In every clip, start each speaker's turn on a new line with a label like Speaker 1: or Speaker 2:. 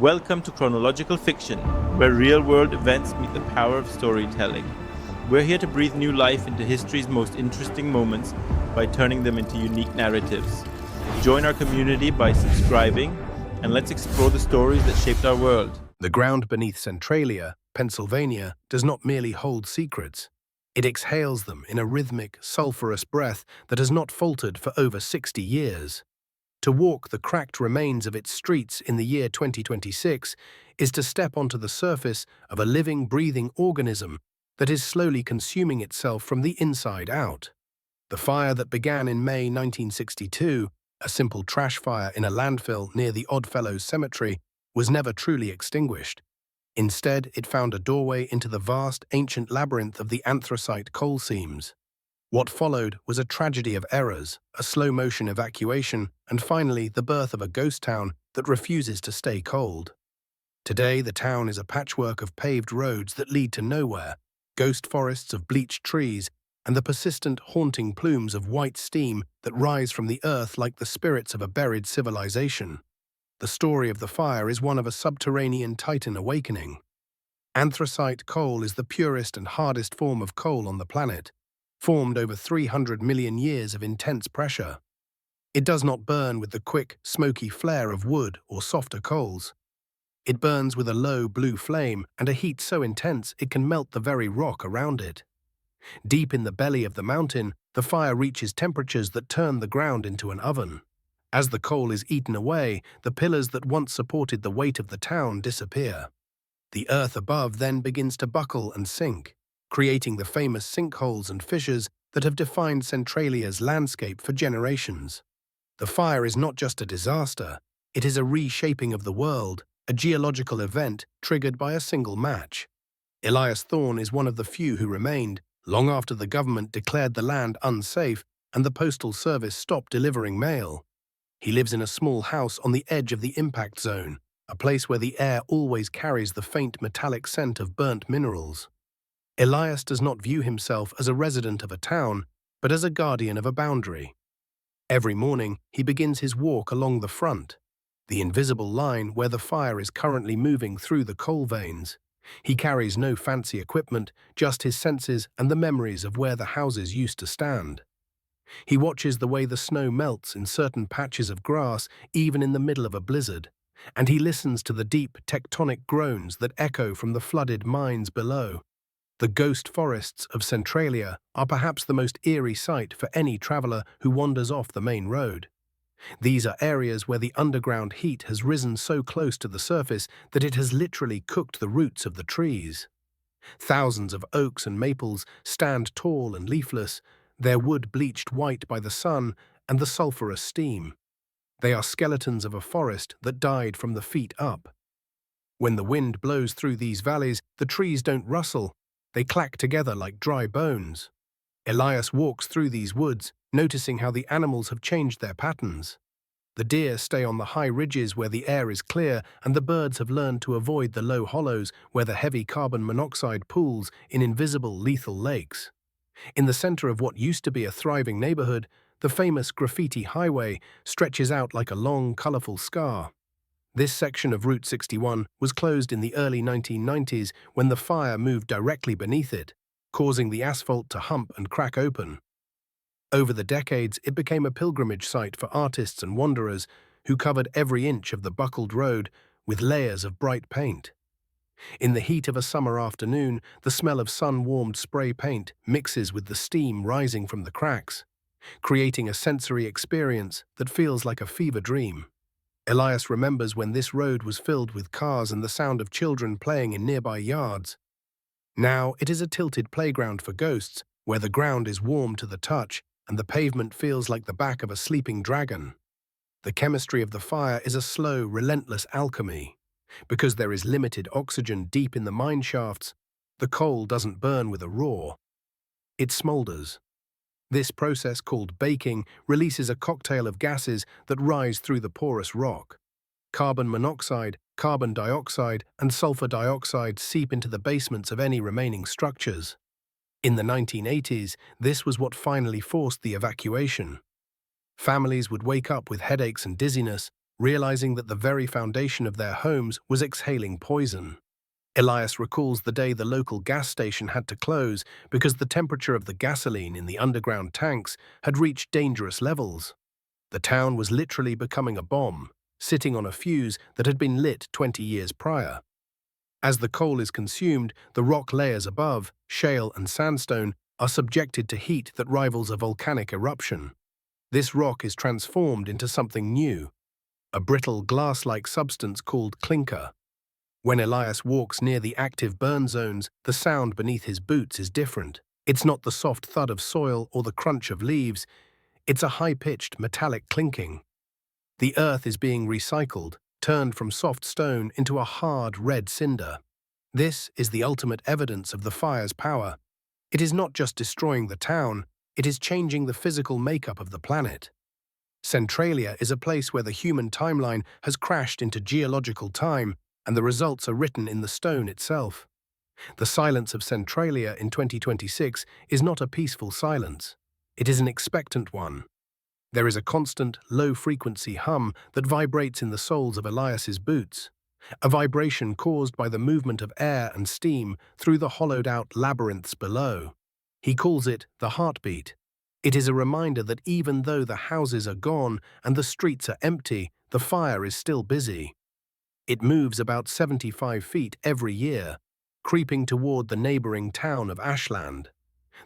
Speaker 1: Welcome to Chronological Fiction, where real-world events meet the power of storytelling. We're here to breathe new life into history's most interesting moments by turning them into unique narratives. Join our community by subscribing, and let's explore the stories that shaped our world.
Speaker 2: The ground beneath Centralia, Pennsylvania, does not merely hold secrets. It exhales them in a rhythmic, sulphurous breath that has not faltered for over 60 years. To walk the cracked remains of its streets in the year 2026 is to step onto the surface of a living, breathing organism that is slowly consuming itself from the inside out. The fire that began in May 1962, a simple trash fire in a landfill near the Oddfellows Cemetery, was never truly extinguished. Instead, it found a doorway into the vast, ancient labyrinth of the anthracite coal seams. What followed was a tragedy of errors, a slow-motion evacuation, and finally the birth of a ghost town that refuses to stay cold. Today, the town is a patchwork of paved roads that lead to nowhere, ghost forests of bleached trees, and the persistent, haunting plumes of white steam that rise from the earth like the spirits of a buried civilization. The story of the fire is one of a subterranean titan awakening. Anthracite coal is the purest and hardest form of coal on the planet, formed over 300 million years of intense pressure. It does not burn with the quick, smoky flare of wood or softer coals. It burns with a low blue flame and a heat so intense it can melt the very rock around it. Deep in the belly of the mountain, the fire reaches temperatures that turn the ground into an oven. As the coal is eaten away, the pillars that once supported the weight of the town disappear. The earth above then begins to buckle and sink, creating the famous sinkholes and fissures that have defined Centralia's landscape for generations. The fire is not just a disaster, it is a reshaping of the world, a geological event triggered by a single match. Elias Thorne is one of the few who remained, long after the government declared the land unsafe and the postal service stopped delivering mail. He lives in a small house on the edge of the impact zone, a place where the air always carries the faint metallic scent of burnt minerals. Elias does not view himself as a resident of a town, but as a guardian of a boundary. Every morning, he begins his walk along the front, the invisible line where the fire is currently moving through the coal veins. He carries no fancy equipment, just his senses and the memories of where the houses used to stand. He watches the way the snow melts in certain patches of grass, even in the middle of a blizzard, and he listens to the deep tectonic groans that echo from the flooded mines below. The ghost forests of Centralia are perhaps the most eerie sight for any traveler who wanders off the main road. These are areas where the underground heat has risen so close to the surface that it has literally cooked the roots of the trees. Thousands of oaks and maples stand tall and leafless, their wood bleached white by the sun and the sulphurous steam. They are skeletons of a forest that died from the feet up. When the wind blows through these valleys, the trees don't rustle. They clack together like dry bones. Elias walks through these woods, noticing how the animals have changed their patterns. The deer stay on the high ridges where the air is clear, and the birds have learned to avoid the low hollows where the heavy carbon monoxide pools in invisible, lethal lakes. In the center of what used to be a thriving neighborhood, the famous graffiti highway stretches out like a long, colorful scar. This section of Route 61 was closed in the early 1990s when the fire moved directly beneath it, causing the asphalt to hump and crack open. Over the decades, it became a pilgrimage site for artists and wanderers who covered every inch of the buckled road with layers of bright paint. In the heat of a summer afternoon, the smell of sun-warmed spray paint mixes with the steam rising from the cracks, creating a sensory experience that feels like a fever dream. Elias remembers when this road was filled with cars and the sound of children playing in nearby yards. Now it is a tilted playground for ghosts, where the ground is warm to the touch and the pavement feels like the back of a sleeping dragon. The chemistry of the fire is a slow, relentless alchemy. Because there is limited oxygen deep in the mine shafts, the coal doesn't burn with a roar. It smolders. This process, called baking, releases a cocktail of gases that rise through the porous rock. Carbon monoxide, carbon dioxide, and sulfur dioxide seep into the basements of any remaining structures. In the 1980s, this was what finally forced the evacuation. Families would wake up with headaches and dizziness, realizing that the very foundation of their homes was exhaling poison. Elias recalls the day the local gas station had to close because the temperature of the gasoline in the underground tanks had reached dangerous levels. The town was literally becoming a bomb, sitting on a fuse that had been lit 20 years prior. As the coal is consumed, the rock layers above, shale and sandstone, are subjected to heat that rivals a volcanic eruption. This rock is transformed into something new, a brittle glass-like substance called clinker. When Elias walks near the active burn zones, the sound beneath his boots is different. It's not the soft thud of soil or the crunch of leaves, it's a high-pitched metallic clinking. The earth is being recycled, turned from soft stone into a hard red cinder. This is the ultimate evidence of the fire's power. It is not just destroying the town, it is changing the physical makeup of the planet. Centralia is a place where the human timeline has crashed into geological time, and the results are written in the stone itself. The silence of Centralia in 2026 is not a peaceful silence. It is an expectant one. There is a constant, low-frequency hum that vibrates in the soles of Elias's boots, a vibration caused by the movement of air and steam through the hollowed-out labyrinths below. He calls it the heartbeat. It is a reminder that even though the houses are gone and the streets are empty, the fire is still busy. It moves about 75 feet every year, creeping toward the neighboring town of Ashland.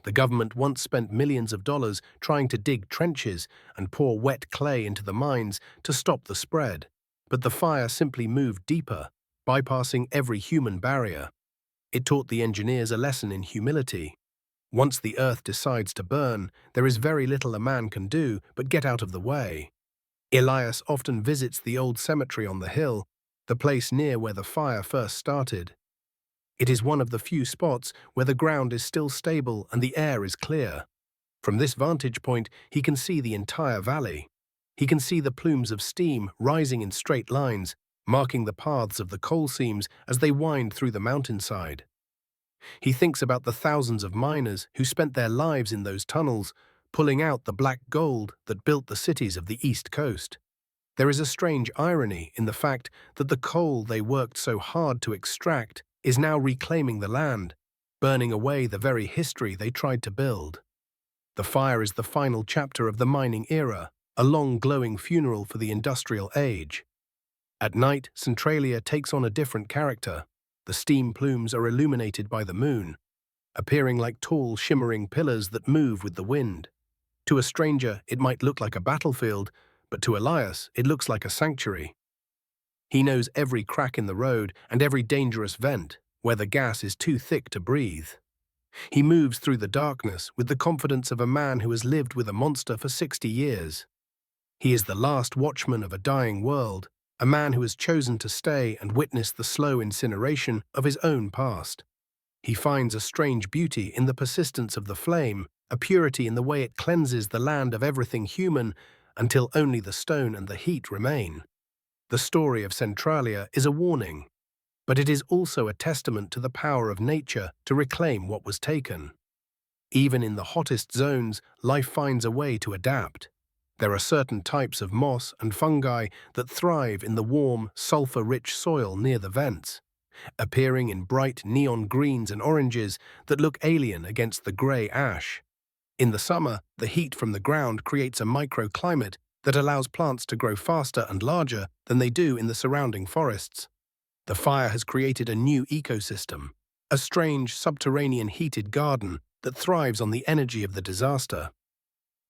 Speaker 2: The government once spent millions of dollars trying to dig trenches and pour wet clay into the mines to stop the spread, but the fire simply moved deeper, bypassing every human barrier. It taught the engineers a lesson in humility. Once the earth decides to burn, there is very little a man can do but get out of the way. Elias often visits the old cemetery on the hill, the place near where the fire first started. It is one of the few spots where the ground is still stable and the air is clear. From this vantage point, he can see the entire valley. He can see the plumes of steam rising in straight lines, marking the paths of the coal seams as they wind through the mountainside. He thinks about the thousands of miners who spent their lives in those tunnels, pulling out the black gold that built the cities of the East Coast. There is a strange irony in the fact that the coal they worked so hard to extract is now reclaiming the land, burning away the very history they tried to build. The fire is the final chapter of the mining era, a long glowing funeral for the industrial age. At night, Centralia takes on a different character. The steam plumes are illuminated by the moon, appearing like tall, shimmering pillars that move with the wind. To a stranger, it might look like a battlefield, but to Elias, it looks like a sanctuary. He knows every crack in the road and every dangerous vent where the gas is too thick to breathe. He moves through the darkness with the confidence of a man who has lived with a monster for 60 years. He is the last watchman of a dying world, a man who has chosen to stay and witness the slow incineration of his own past. He finds a strange beauty in the persistence of the flame, a purity in the way it cleanses the land of everything human until only the stone and the heat remain. The story of Centralia is a warning, but it is also a testament to the power of nature to reclaim what was taken. Even in the hottest zones, life finds a way to adapt. There are certain types of moss and fungi that thrive in the warm, sulfur-rich soil near the vents, appearing in bright neon greens and oranges that look alien against the grey ash. In the summer, the heat from the ground creates a microclimate that allows plants to grow faster and larger than they do in the surrounding forests. The fire has created a new ecosystem, a strange subterranean heated garden that thrives on the energy of the disaster.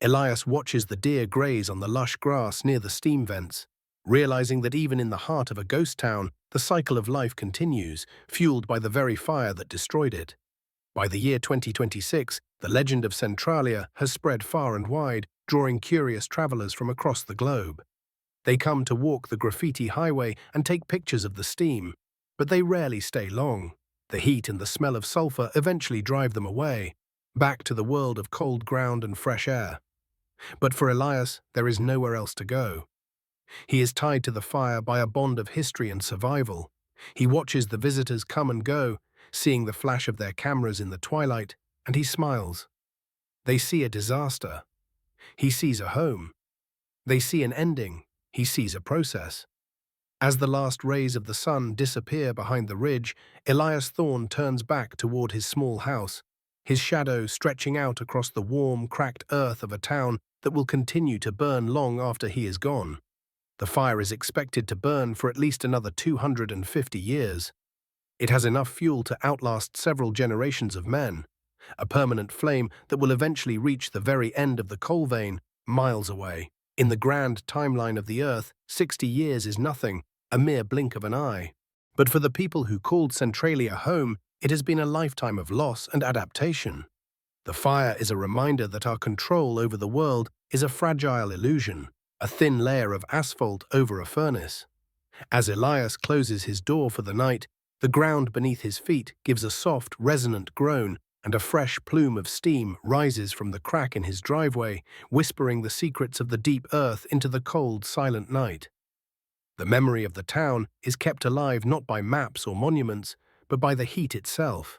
Speaker 2: Elias watches the deer graze on the lush grass near the steam vents, realizing that even in the heart of a ghost town, the cycle of life continues, fueled by the very fire that destroyed it. By the year 2026, the legend of Centralia has spread far and wide, drawing curious travelers from across the globe. They come to walk the graffiti highway and take pictures of the steam, but they rarely stay long. The heat and the smell of sulfur eventually drive them away, back to the world of cold ground and fresh air. But for Elias, there is nowhere else to go. He is tied to the fire by a bond of history and survival. He watches the visitors come and go, seeing the flash of their cameras in the twilight, and he smiles. They see a disaster. He sees a home. They see an ending. he sees a process. As the last rays of the sun disappear behind the ridge, Elias Thorne turns back toward his small house, his shadow stretching out across the warm, cracked earth of a town that will continue to burn long after he is gone. The fire is expected to burn for at least another 250 years. It has enough fuel to outlast several generations of men, a permanent flame that will eventually reach the very end of the coal vein, miles away. In the grand timeline of the Earth, 60 years is nothing, a mere blink of an eye. But for the people who called Centralia home, it has been a lifetime of loss and adaptation. The fire is a reminder that our control over the world is a fragile illusion, a thin layer of asphalt over a furnace. As Elias closes his door for the night, the ground beneath his feet gives a soft, resonant groan, and a fresh plume of steam rises from the crack in his driveway, whispering the secrets of the deep earth into the cold, silent night. The memory of the town is kept alive not by maps or monuments, but by the heat itself.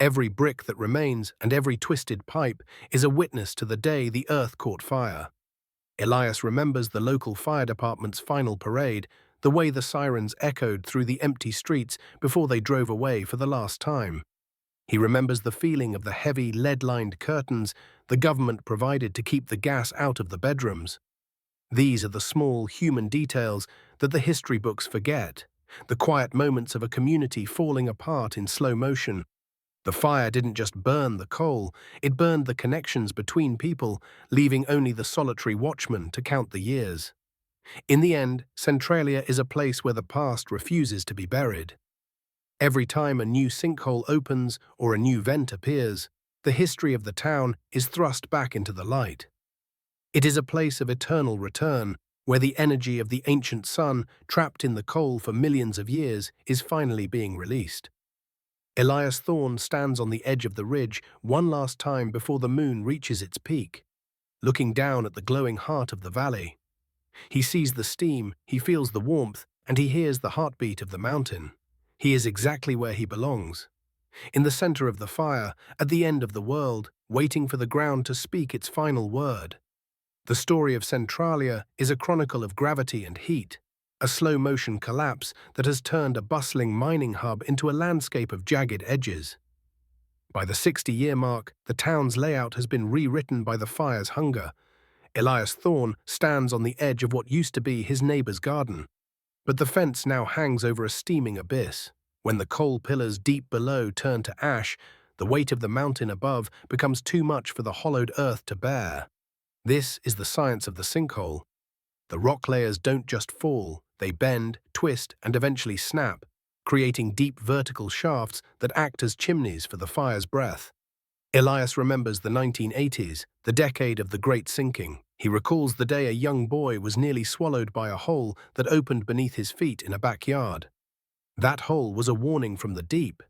Speaker 2: Every brick that remains and every twisted pipe is a witness to the day the earth caught fire. Elias remembers the local fire department's final parade, the way the sirens echoed through the empty streets before they drove away for the last time. He remembers the feeling of the heavy, lead-lined curtains the government provided to keep the gas out of the bedrooms. These are the small, human details that the history books forget, the quiet moments of a community falling apart in slow motion. The fire didn't just burn the coal, it burned the connections between people, leaving only the solitary watchman to count the years. In the end, Centralia is a place where the past refuses to be buried. Every time a new sinkhole opens or a new vent appears, the history of the town is thrust back into the light. It is a place of eternal return, where the energy of the ancient sun, trapped in the coal for millions of years, is finally being released. Elias Thorne stands on the edge of the ridge one last time before the moon reaches its peak, looking down at the glowing heart of the valley. He sees the steam, he feels the warmth, and he hears the heartbeat of the mountain. He is exactly where he belongs. In the center of the fire, at the end of the world, waiting for the ground to speak its final word. The story of Centralia is a chronicle of gravity and heat, a slow-motion collapse that has turned a bustling mining hub into a landscape of jagged edges. By the 60-year mark, the town's layout has been rewritten by the fire's hunger. Elias Thorne stands on the edge of what used to be his neighbor's garden, but the fence now hangs over a steaming abyss. When the coal pillars deep below turn to ash, the weight of the mountain above becomes too much for the hollowed earth to bear. This is the science of the sinkhole. The rock layers don't just fall, they bend, twist, and eventually snap, creating deep vertical shafts that act as chimneys for the fire's breath. Elias remembers the 1980s, the decade of the Great Sinking. He recalls the day a young boy was nearly swallowed by a hole that opened beneath his feet in a backyard. That hole was a warning from the deep.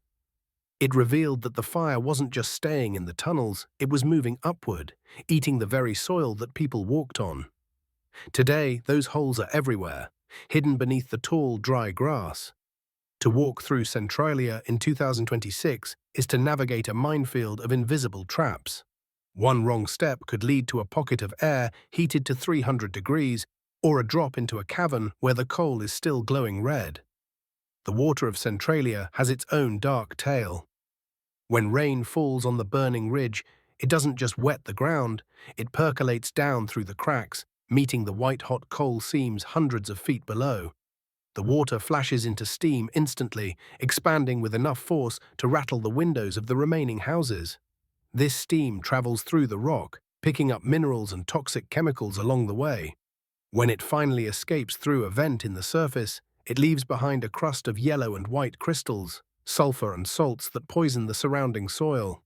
Speaker 2: It revealed that the fire wasn't just staying in the tunnels, it was moving upward, eating the very soil that people walked on. Today, those holes are everywhere, hidden beneath the tall, dry grass. To walk through Centralia in 2026 is to navigate a minefield of invisible traps. One wrong step could lead to a pocket of air heated to 300 degrees, or a drop into a cavern where the coal is still glowing red. The water of Centralia has its own dark tale. When rain falls on the burning ridge, it doesn't just wet the ground, it percolates down through the cracks, meeting the white-hot coal seams hundreds of feet below. The water flashes into steam instantly, expanding with enough force to rattle the windows of the remaining houses. This steam travels through the rock, picking up minerals and toxic chemicals along the way. When it finally escapes through a vent in the surface, it leaves behind a crust of yellow and white crystals, sulfur and salts that poison the surrounding soil.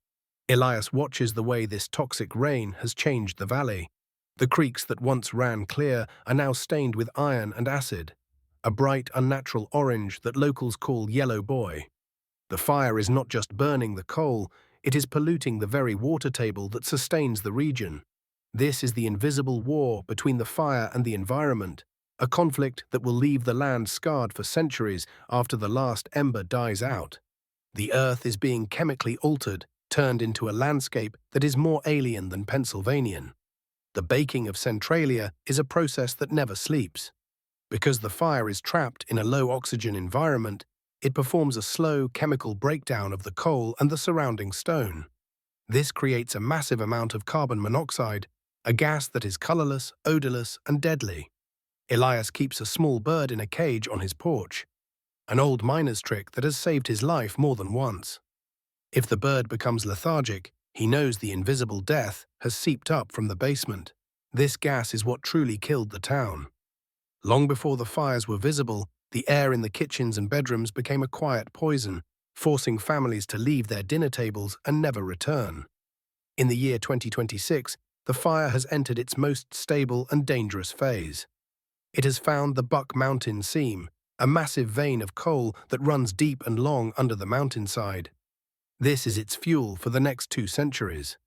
Speaker 2: Elias watches the way this toxic rain has changed the valley. The creeks that once ran clear are now stained with iron and acid, a bright, unnatural orange that locals call Yellow Boy. The fire is not just burning the coal, it is polluting the very water table that sustains the region. This is the invisible war between the fire and the environment, a conflict that will leave the land scarred for centuries after the last ember dies out. The earth is being chemically altered, turned into a landscape that is more alien than Pennsylvanian. The baking of Centralia is a process that never sleeps. Because the fire is trapped in a low-oxygen environment, it performs a slow chemical breakdown of the coal and the surrounding stone. This creates a massive amount of carbon monoxide, a gas that is colorless, odorless, and deadly. Elias keeps a small bird in a cage on his porch, an old miner's trick that has saved his life more than once. If the bird becomes lethargic, he knows the invisible death has seeped up from the basement. This gas is what truly killed the town. Long before the fires were visible, the air in the kitchens and bedrooms became a quiet poison, forcing families to leave their dinner tables and never return. In the year 2026, the fire has entered its most stable and dangerous phase. It has found the Buck Mountain Seam, a massive vein of coal that runs deep and long under the mountainside. This is its fuel for the next 2 centuries.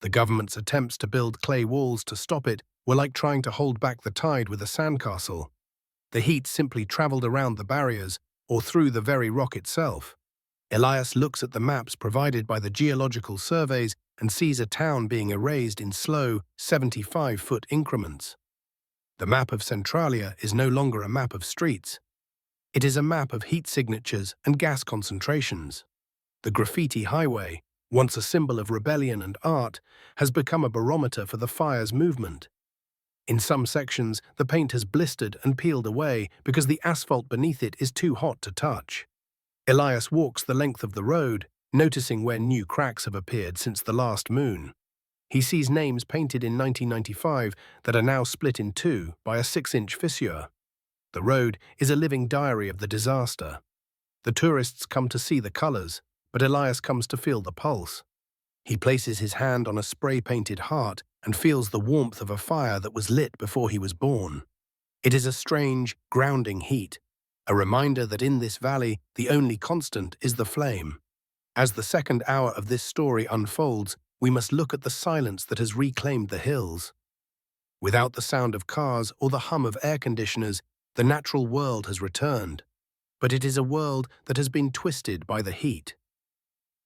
Speaker 2: The government's attempts to build clay walls to stop it were like trying to hold back the tide with a sandcastle. The heat simply traveled around the barriers or through the very rock itself. Elias looks at the maps provided by the geological surveys and sees a town being erased in slow, 75-foot increments. The map of Centralia is no longer a map of streets. It is a map of heat signatures and gas concentrations. The graffiti highway, once a symbol of rebellion and art, has become a barometer for the fire's movement. In some sections, the paint has blistered and peeled away because the asphalt beneath it is too hot to touch. Elias walks the length of the road, noticing where new cracks have appeared since the last moon. He sees names painted in 1995 that are now split in two by a 6-inch fissure. The road is a living diary of the disaster. The tourists come to see the colors, but Elias comes to feel the pulse. He places his hand on a spray-painted heart and feels the warmth of a fire that was lit before he was born. It is a strange, grounding heat, a reminder that in this valley the only constant is the flame. As the second hour of this story unfolds, we must look at the silence that has reclaimed the hills. Without the sound of cars or the hum of air conditioners, the natural world has returned. But it is a world that has been twisted by the heat.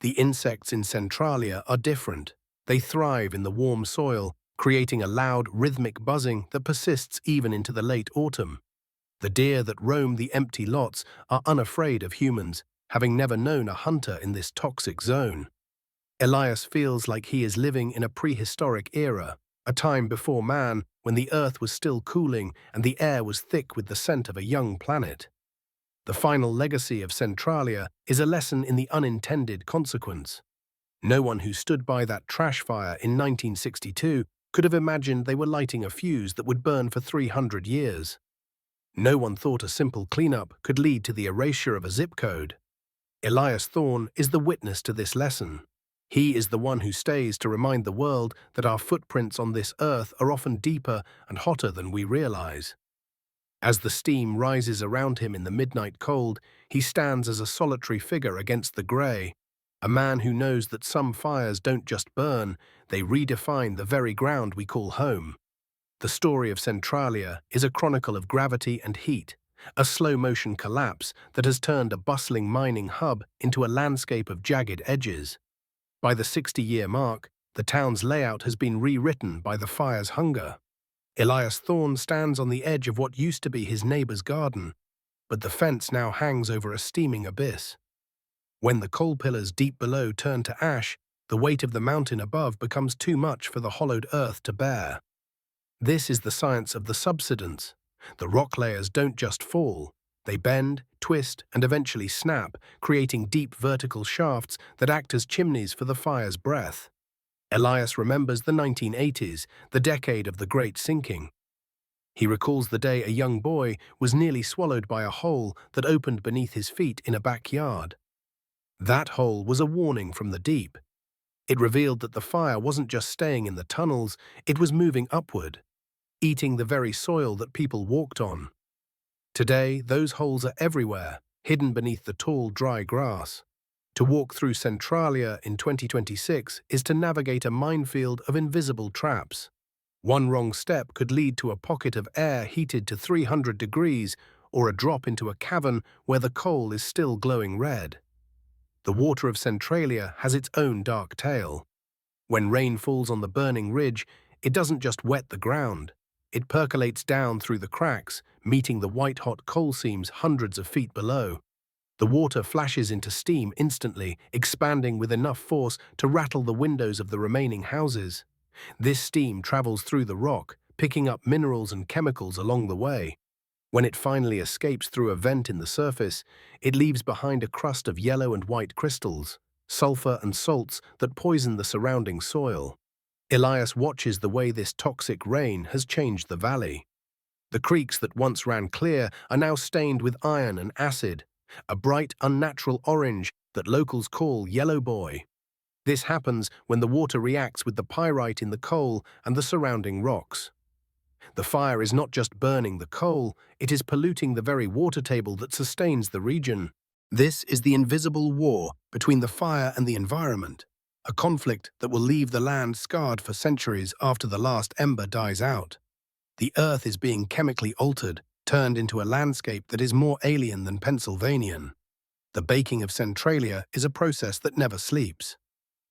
Speaker 2: The insects in Centralia are different. They thrive in the warm soil, creating a loud, rhythmic buzzing that persists even into the late autumn. The deer that roam the empty lots are unafraid of humans, having never known a hunter in this toxic zone. Elias feels like he is living in a prehistoric era, a time before man, when the earth was still cooling and the air was thick with the scent of a young planet. The final legacy of Centralia is a lesson in the unintended consequence. No one who stood by that trash fire in 1962 could have imagined they were lighting a fuse that would burn for 300 years. No one thought a simple cleanup could lead to the erasure of a zip code. Elias Thorne is the witness to this lesson. He is the one who stays to remind the world that our footprints on this earth are often deeper and hotter than we realize. As the steam rises around him in the midnight cold, he stands as a solitary figure against the grey, a man who knows that some fires don't just burn, they redefine the very ground we call home. The story of Centralia is a chronicle of gravity and heat, a slow-motion collapse that has turned a bustling mining hub into a landscape of jagged edges. By the 60-year mark, the town's layout has been rewritten by the fire's hunger. Elias Thorne stands on the edge of what used to be his neighbor's garden, but the fence now hangs over a steaming abyss. When the coal pillars deep below turn to ash, the weight of the mountain above becomes too much for the hollowed earth to bear. This is the science of the subsidence. The rock layers don't just fall. They bend, twist, and eventually snap, creating deep vertical shafts that act as chimneys for the fire's breath. Elias remembers the 1980s, the decade of the Great Sinking. He recalls the day a young boy was nearly swallowed by a hole that opened beneath his feet in a backyard. That hole was a warning from the deep. It revealed that the fire wasn't just staying in the tunnels, it was moving upward, eating the very soil that people walked on. Today, those holes are everywhere, hidden beneath the tall, dry grass. To walk through Centralia in 2026 is to navigate a minefield of invisible traps. One wrong step could lead to a pocket of air heated to 300 degrees or a drop into a cavern where the coal is still glowing red. The water of Centralia has its own dark tale. When rain falls on the burning ridge, it doesn't just wet the ground. It percolates down through the cracks, meeting the white-hot coal seams hundreds of feet below. The water flashes into steam instantly, expanding with enough force to rattle the windows of the remaining houses. This steam travels through the rock, picking up minerals and chemicals along the way. When it finally escapes through a vent in the surface, it leaves behind a crust of yellow and white crystals, sulfur and salts that poison the surrounding soil. Elias watches the way this toxic rain has changed the valley. The creeks that once ran clear are now stained with iron and acid, a bright, unnatural orange that locals call Yellow Boy. This happens when the water reacts with the pyrite in the coal and the surrounding rocks. The fire is not just burning the coal, it is polluting the very water table that sustains the region. This is the invisible war between the fire and the environment, a conflict that will leave the land scarred for centuries after the last ember dies out. The earth is being chemically altered, turned into a landscape that is more alien than Pennsylvanian. The baking of Centralia is a process that never sleeps.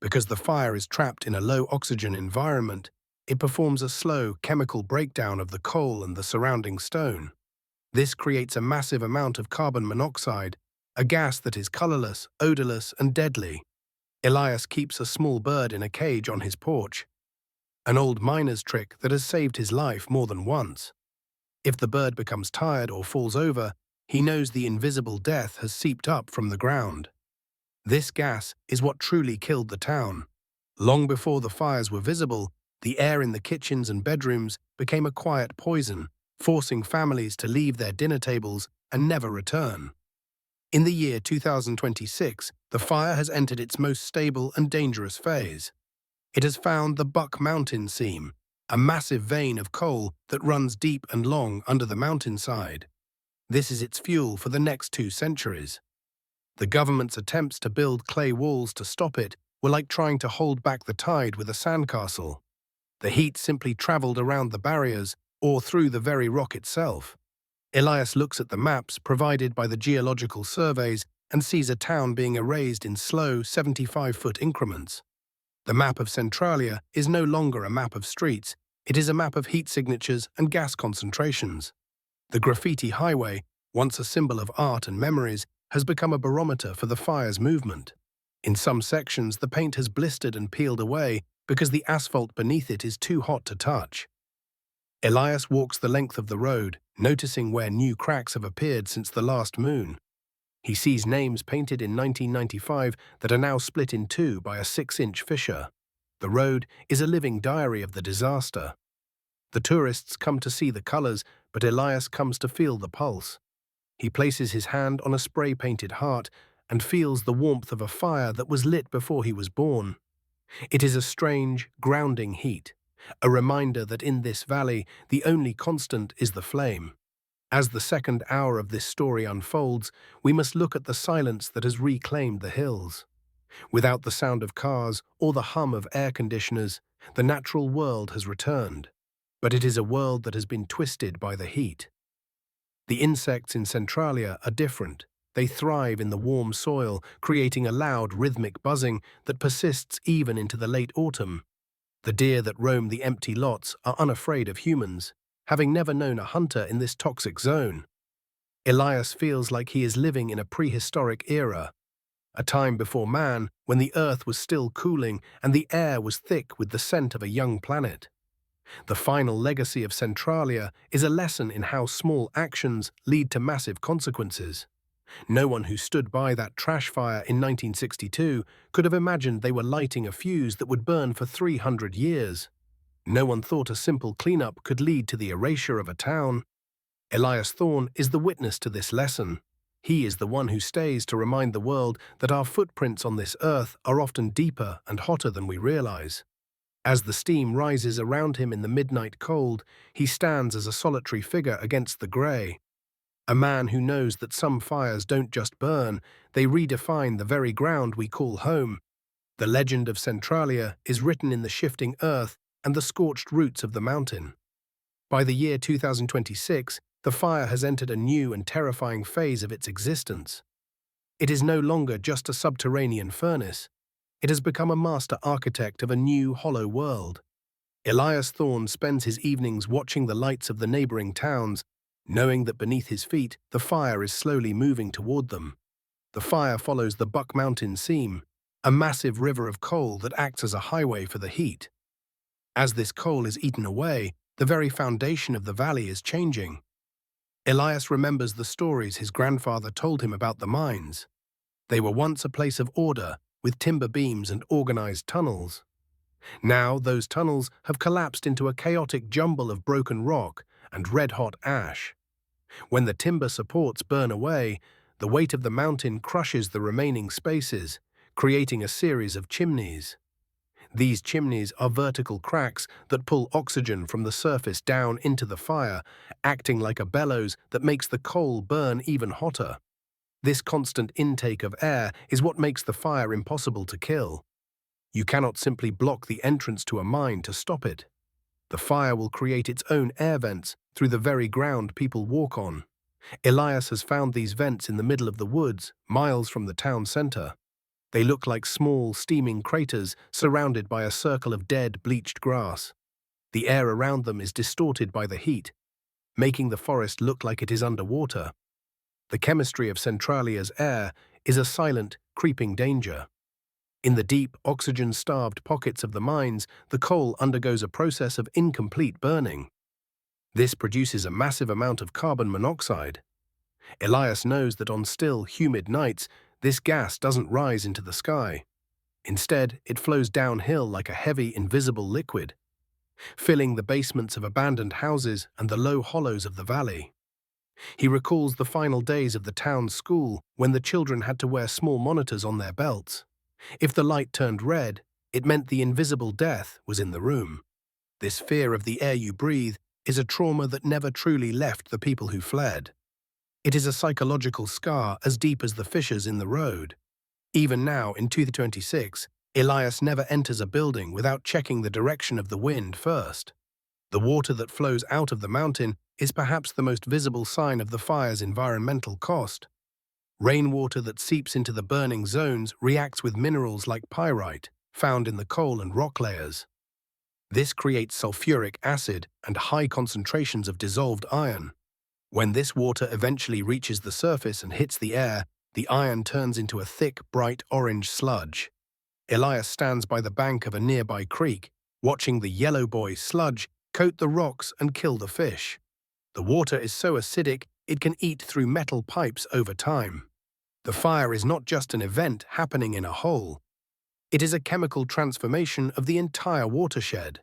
Speaker 2: Because the fire is trapped in a low-oxygen environment, it performs a slow chemical breakdown of the coal and the surrounding stone. This creates a massive amount of carbon monoxide, a gas that is colorless, odorless, and deadly. Elias keeps a small bird in a cage on his porch, an old miner's trick that has saved his life more than once. If the bird becomes tired or falls over, he knows the invisible death has seeped up from the ground. This gas is what truly killed the town. Long before the fires were visible, the air in the kitchens and bedrooms became a quiet poison, forcing families to leave their dinner tables and never return. In the year 2026, the fire has entered its most stable and dangerous phase. It has found the Buck Mountain seam, a massive vein of coal that runs deep and long under the mountainside. This is its fuel for the next 2 centuries. The government's attempts to build clay walls to stop it were like trying to hold back the tide with a sandcastle. The heat simply traveled around the barriers or through the very rock itself. Elias looks at the maps provided by the geological surveys and sees a town being erased in slow 75-foot increments. The map of Centralia is no longer a map of streets, it is a map of heat signatures and gas concentrations. The graffiti highway, once a symbol of art and memories, has become a barometer for the fire's movement. In some sections, the paint has blistered and peeled away because the asphalt beneath it is too hot to touch. Elias walks the length of the road, noticing where new cracks have appeared since the last moon. He sees names painted in 1995 that are now split in two by a 6-inch fissure. The road is a living diary of the disaster. The tourists come to see the colors, but Elias comes to feel the pulse. He places his hand on a spray-painted heart and feels the warmth of a fire that was lit before he was born. It is a strange, grounding heat, a reminder that in this valley, the only constant is the flame. As the second hour of this story unfolds, we must look at the silence that has reclaimed the hills. Without the sound of cars or the hum of air conditioners, the natural world has returned. But it is a world that has been twisted by the heat. The insects in Centralia are different. They thrive in the warm soil, creating a loud, rhythmic buzzing that persists even into the late autumn. The deer that roam the empty lots are unafraid of humans, having never known a hunter in this toxic zone. Elias feels like he is living in a prehistoric era, a time before man, when the earth was still cooling and the air was thick with the scent of a young planet. The final legacy of Centralia is a lesson in how small actions lead to massive consequences. No one who stood by that trash fire in 1962 could have imagined they were lighting a fuse that would burn for 300 years. No one thought a simple cleanup could lead to the erasure of a town. Elias Thorne is the witness to this lesson. He is the one who stays to remind the world that our footprints on this earth are often deeper and hotter than we realize. As the steam rises around him in the midnight cold, he stands as a solitary figure against the grey. A man who knows that some fires don't just burn, they redefine the very ground we call home. The legend of Centralia is written in the shifting earth and the scorched roots of the mountain. By the year 2026, the fire has entered a new and terrifying phase of its existence. It is no longer just a subterranean furnace. It has become a master architect of a new, hollow world. Elias Thorne spends his evenings watching the lights of the neighboring towns, knowing that beneath his feet the fire is slowly moving toward them. The fire follows the Buck Mountain seam, a massive river of coal that acts as a highway for the heat. As this coal is eaten away, the very foundation of the valley is changing. Elias remembers the stories his grandfather told him about the mines. They were once a place of order, with timber beams and organized tunnels. Now those tunnels have collapsed into a chaotic jumble of broken rock and red-hot ash. When the timber supports burn away, the weight of the mountain crushes the remaining spaces, creating a series of chimneys. These chimneys are vertical cracks that pull oxygen from the surface down into the fire, acting like a bellows that makes the coal burn even hotter. This constant intake of air is what makes the fire impossible to kill. You cannot simply block the entrance to a mine to stop it. The fire will create its own air vents through the very ground people walk on. Elias has found these vents in the middle of the woods, miles from the town center. They look like small, steaming craters surrounded by a circle of dead, bleached grass. The air around them is distorted by the heat, making the forest look like it is underwater. The chemistry of Centralia's air is a silent, creeping danger. In the deep, oxygen-starved pockets of the mines, the coal undergoes a process of incomplete burning. This produces a massive amount of carbon monoxide. Elias knows that on still, humid nights, this gas doesn't rise into the sky. Instead, it flows downhill like a heavy, invisible liquid, filling the basements of abandoned houses and the low hollows of the valley. He recalls the final days of the town's school when the children had to wear small monitors on their belts. If the light turned red, it meant the invisible death was in the room. This fear of the air you breathe is a trauma that never truly left the people who fled. It is a psychological scar as deep as the fissures in the road. Even now, in 2026, Elias never enters a building without checking the direction of the wind first. The water that flows out of the mountain is perhaps the most visible sign of the fire's environmental cost. Rainwater that seeps into the burning zones reacts with minerals like pyrite, found in the coal and rock layers. This creates sulfuric acid and high concentrations of dissolved iron. When this water eventually reaches the surface and hits the air, the iron turns into a thick, bright orange sludge. Elias stands by the bank of a nearby creek, watching the yellow boy sludge coat the rocks and kill the fish. The water is so acidic it can eat through metal pipes over time. The fire is not just an event happening in a hole. It is a chemical transformation of the entire watershed.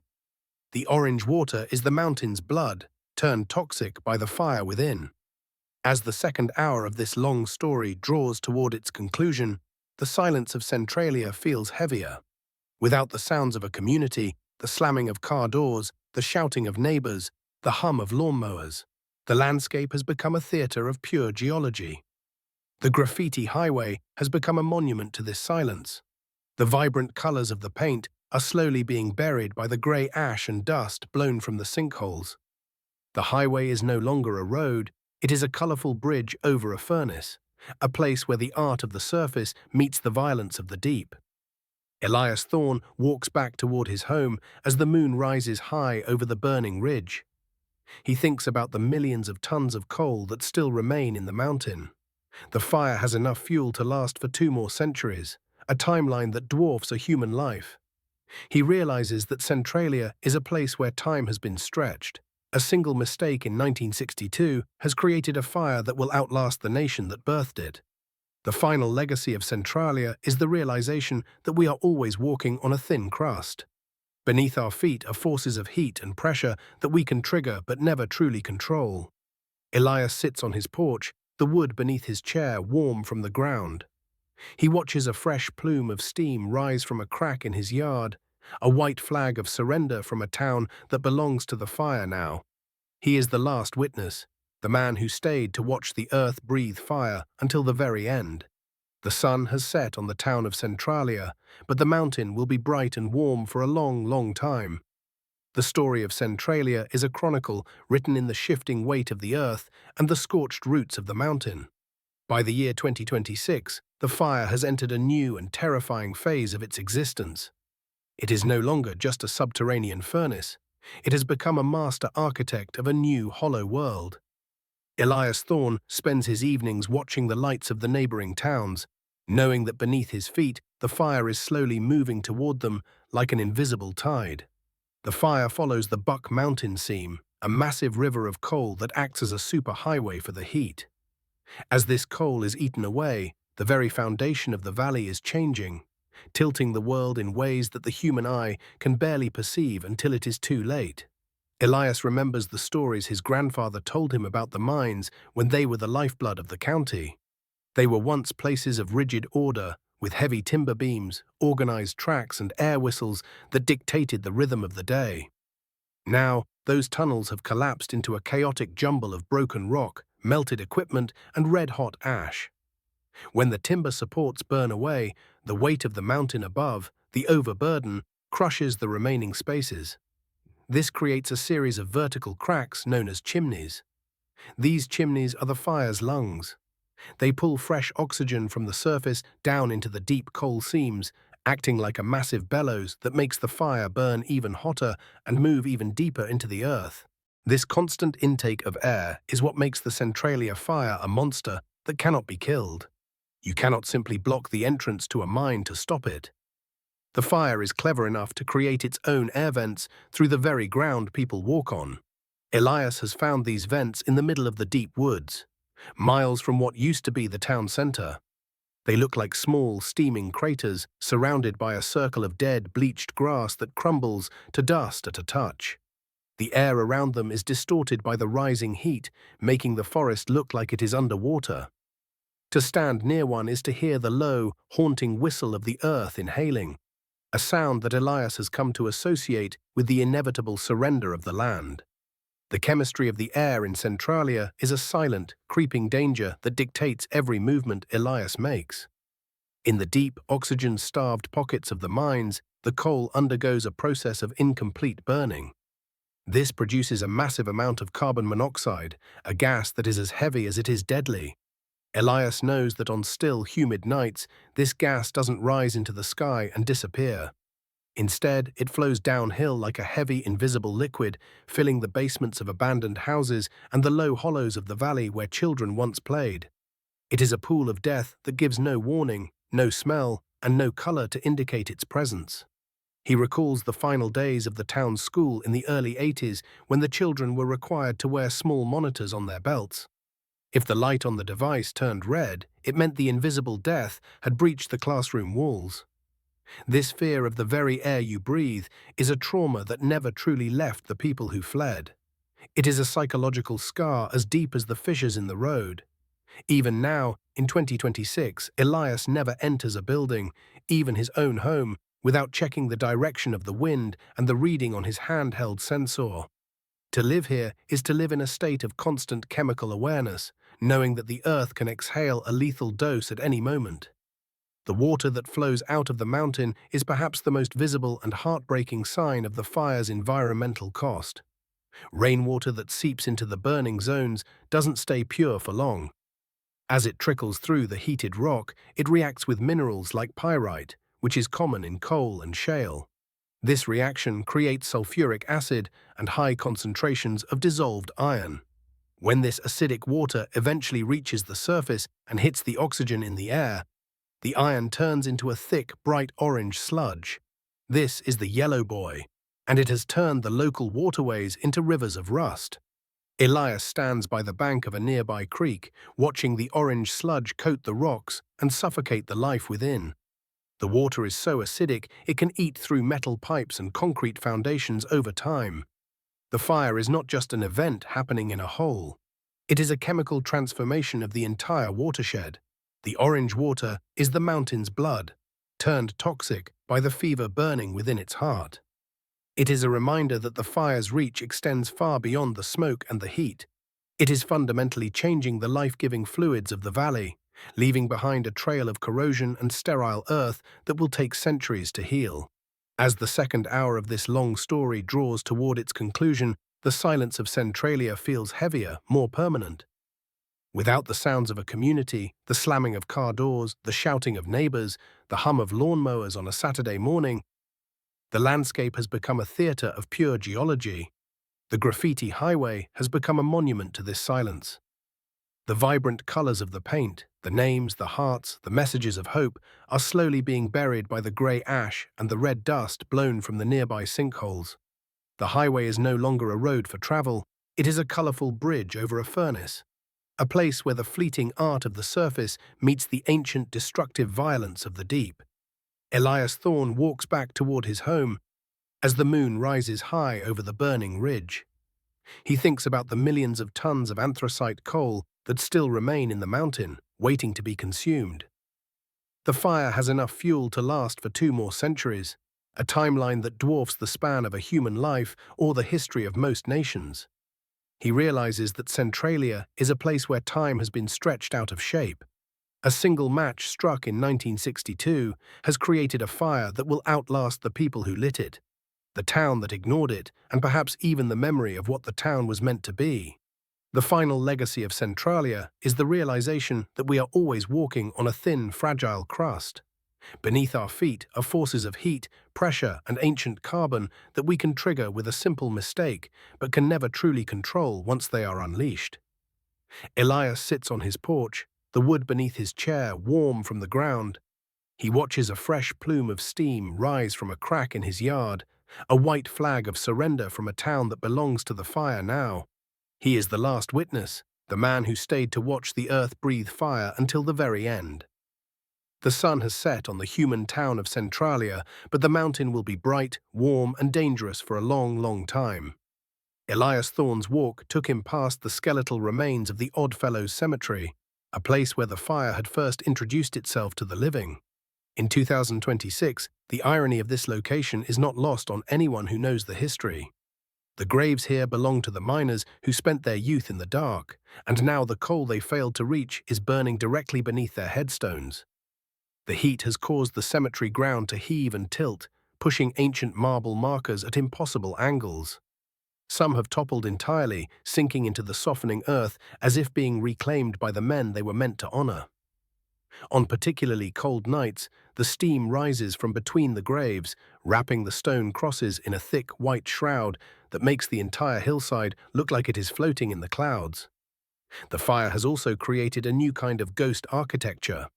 Speaker 2: The orange water is the mountain's blood, turned toxic by the fire within. As the second hour of this long story draws toward its conclusion, the silence of Centralia feels heavier. Without the sounds of a community, the slamming of car doors, the shouting of neighbors, the hum of lawnmowers, the landscape has become a theater of pure geology. The graffiti highway has become a monument to this silence. The vibrant colors of the paint are slowly being buried by the gray ash and dust blown from the sinkholes. The highway is no longer a road, it is a colorful bridge over a furnace, a place where the art of the surface meets the violence of the deep. Elias Thorne walks back toward his home as the moon rises high over the burning ridge. He thinks about the millions of tons of coal that still remain in the mountain. The fire has enough fuel to last for 2 more centuries, a timeline that dwarfs a human life. He realizes that Centralia is a place where time has been stretched. A single mistake in 1962 has created a fire that will outlast the nation that birthed it. The final legacy of Centralia is the realization that we are always walking on a thin crust. Beneath our feet are forces of heat and pressure that we can trigger but never truly control. Elias sits on his porch, the wood beneath his chair warm from the ground. He watches a fresh plume of steam rise from a crack in his yard, a white flag of surrender from a town that belongs to the fire now. He is the last witness, the man who stayed to watch the earth breathe fire until the very end. The sun has set on the town of Centralia, but the mountain will be bright and warm for a long, long time. The story of Centralia is a chronicle written in the shifting weight of the earth and the scorched roots of the mountain. By the year 2026, the fire has entered a new and terrifying phase of its existence. It is no longer just a subterranean furnace. It has become a master architect of a new hollow world. Elias Thorne spends his evenings watching the lights of the neighboring towns, knowing that beneath his feet the fire is slowly moving toward them like an invisible tide. The fire follows the Buck Mountain seam, a massive river of coal that acts as a superhighway for the heat. As this coal is eaten away, the very foundation of the valley is changing, tilting the world in ways that the human eye can barely perceive until it is too late. Elias remembers the stories his grandfather told him about the mines when they were the lifeblood of the county. They were once places of rigid order, with heavy timber beams, organized tracks, and air whistles that dictated the rhythm of the day. Now, those tunnels have collapsed into a chaotic jumble of broken rock, melted equipment, and red-hot ash. When the timber supports burn away, the weight of the mountain above, the overburden, crushes the remaining spaces. This creates a series of vertical cracks known as chimneys. These chimneys are the fire's lungs. They pull fresh oxygen from the surface down into the deep coal seams, acting like a massive bellows that makes the fire burn even hotter and move even deeper into the earth. This constant intake of air is what makes the Centralia fire a monster that cannot be killed. You cannot simply block the entrance to a mine to stop it. The fire is clever enough to create its own air vents through the very ground people walk on. Elias has found these vents in the middle of the deep woods, miles from what used to be the town center. They look like small, steaming craters surrounded by a circle of dead, bleached grass that crumbles to dust at a touch. The air around them is distorted by the rising heat, making the forest look like it is underwater. To stand near one is to hear the low, haunting whistle of the earth inhaling, a sound that Elias has come to associate with the inevitable surrender of the land. The chemistry of the air in Centralia is a silent, creeping danger that dictates every movement Elias makes. In the deep, oxygen-starved pockets of the mines, the coal undergoes a process of incomplete burning. This produces a massive amount of carbon monoxide, a gas that is as heavy as it is deadly. Elias knows that on still, humid nights, this gas doesn't rise into the sky and disappear. Instead, it flows downhill like a heavy, invisible liquid, filling the basements of abandoned houses and the low hollows of the valley where children once played. It is a pool of death that gives no warning, no smell, and no color to indicate its presence. He recalls the final days of the town's school in the early 80s when the children were required to wear small monitors on their belts. If the light on the device turned red, it meant the invisible death had breached the classroom walls. This fear of the very air you breathe is a trauma that never truly left the people who fled. It is a psychological scar as deep as the fissures in the road. Even now, in 2026, Elias never enters a building, even his own home, without checking the direction of the wind and the reading on his handheld sensor. To live here is to live in a state of constant chemical awareness, knowing that the earth can exhale a lethal dose at any moment. The water that flows out of the mountain is perhaps the most visible and heartbreaking sign of the fire's environmental cost. Rainwater that seeps into the burning zones doesn't stay pure for long. As it trickles through the heated rock, it reacts with minerals like pyrite, which is common in coal and shale. This reaction creates sulfuric acid and high concentrations of dissolved iron. When this acidic water eventually reaches the surface and hits the oxygen in the air, the iron turns into a thick, bright orange sludge. This is the yellow boy, and it has turned the local waterways into rivers of rust. Elias stands by the bank of a nearby creek, watching the orange sludge coat the rocks and suffocate the life within. The water is so acidic it can eat through metal pipes and concrete foundations over time. The fire is not just an event happening in a hole. It is a chemical transformation of the entire watershed. The orange water is the mountain's blood, turned toxic by the fever burning within its heart. It is a reminder that the fire's reach extends far beyond the smoke and the heat. It is fundamentally changing the life-giving fluids of the valley, leaving behind a trail of corrosion and sterile earth that will take centuries to heal. As the second hour of this long story draws toward its conclusion, the silence of Centralia feels heavier, more permanent. Without the sounds of a community, the slamming of car doors, the shouting of neighbors, the hum of lawnmowers on a Saturday morning, The landscape has become a theater of pure geology. The graffiti highway has become a monument to this silence. The vibrant colors of the paint, the names, the hearts, the messages of hope, are slowly being buried by the grey ash and the red dust blown from the nearby sinkholes. The highway is no longer a road for travel, it is a colorful bridge over a furnace, a place where the fleeting art of the surface meets the ancient destructive violence of the deep. Elias Thorne walks back toward his home as the moon rises high over the burning ridge. He thinks about the millions of tons of anthracite coal that still remain in the mountain, waiting to be consumed. The fire has enough fuel to last for 2 more centuries, a timeline that dwarfs the span of a human life or the history of most nations. He realizes that Centralia is a place where time has been stretched out of shape. A single match struck in 1962 has created a fire that will outlast the people who lit it, the town that ignored it, and perhaps even the memory of what the town was meant to be. The final legacy of Centralia is the realization that we are always walking on a thin, fragile crust. Beneath our feet are forces of heat, pressure, and ancient carbon that we can trigger with a simple mistake, but can never truly control once they are unleashed. Elias sits on his porch, the wood beneath his chair warm from the ground. He watches a fresh plume of steam rise from a crack in his yard, a white flag of surrender from a town that belongs to the fire now. He is the last witness, the man who stayed to watch the earth breathe fire until the very end. The sun has set on the human town of Centralia, but the mountain will be bright, warm, and dangerous for a long, long time. Elias Thorne's walk took him past the skeletal remains of the Oddfellows Cemetery, a place where the fire had first introduced itself to the living. In 2026, the irony of this location is not lost on anyone who knows the history. The graves here belong to the miners who spent their youth in the dark, and now the coal they failed to reach is burning directly beneath their headstones. The heat has caused the cemetery ground to heave and tilt, pushing ancient marble markers at impossible angles. Some have toppled entirely, sinking into the softening earth as if being reclaimed by the men they were meant to honor. On particularly cold nights, the steam rises from between the graves, wrapping the stone crosses in a thick white shroud that makes the entire hillside look like it is floating in the clouds. The fire has also created a new kind of ghost architecture.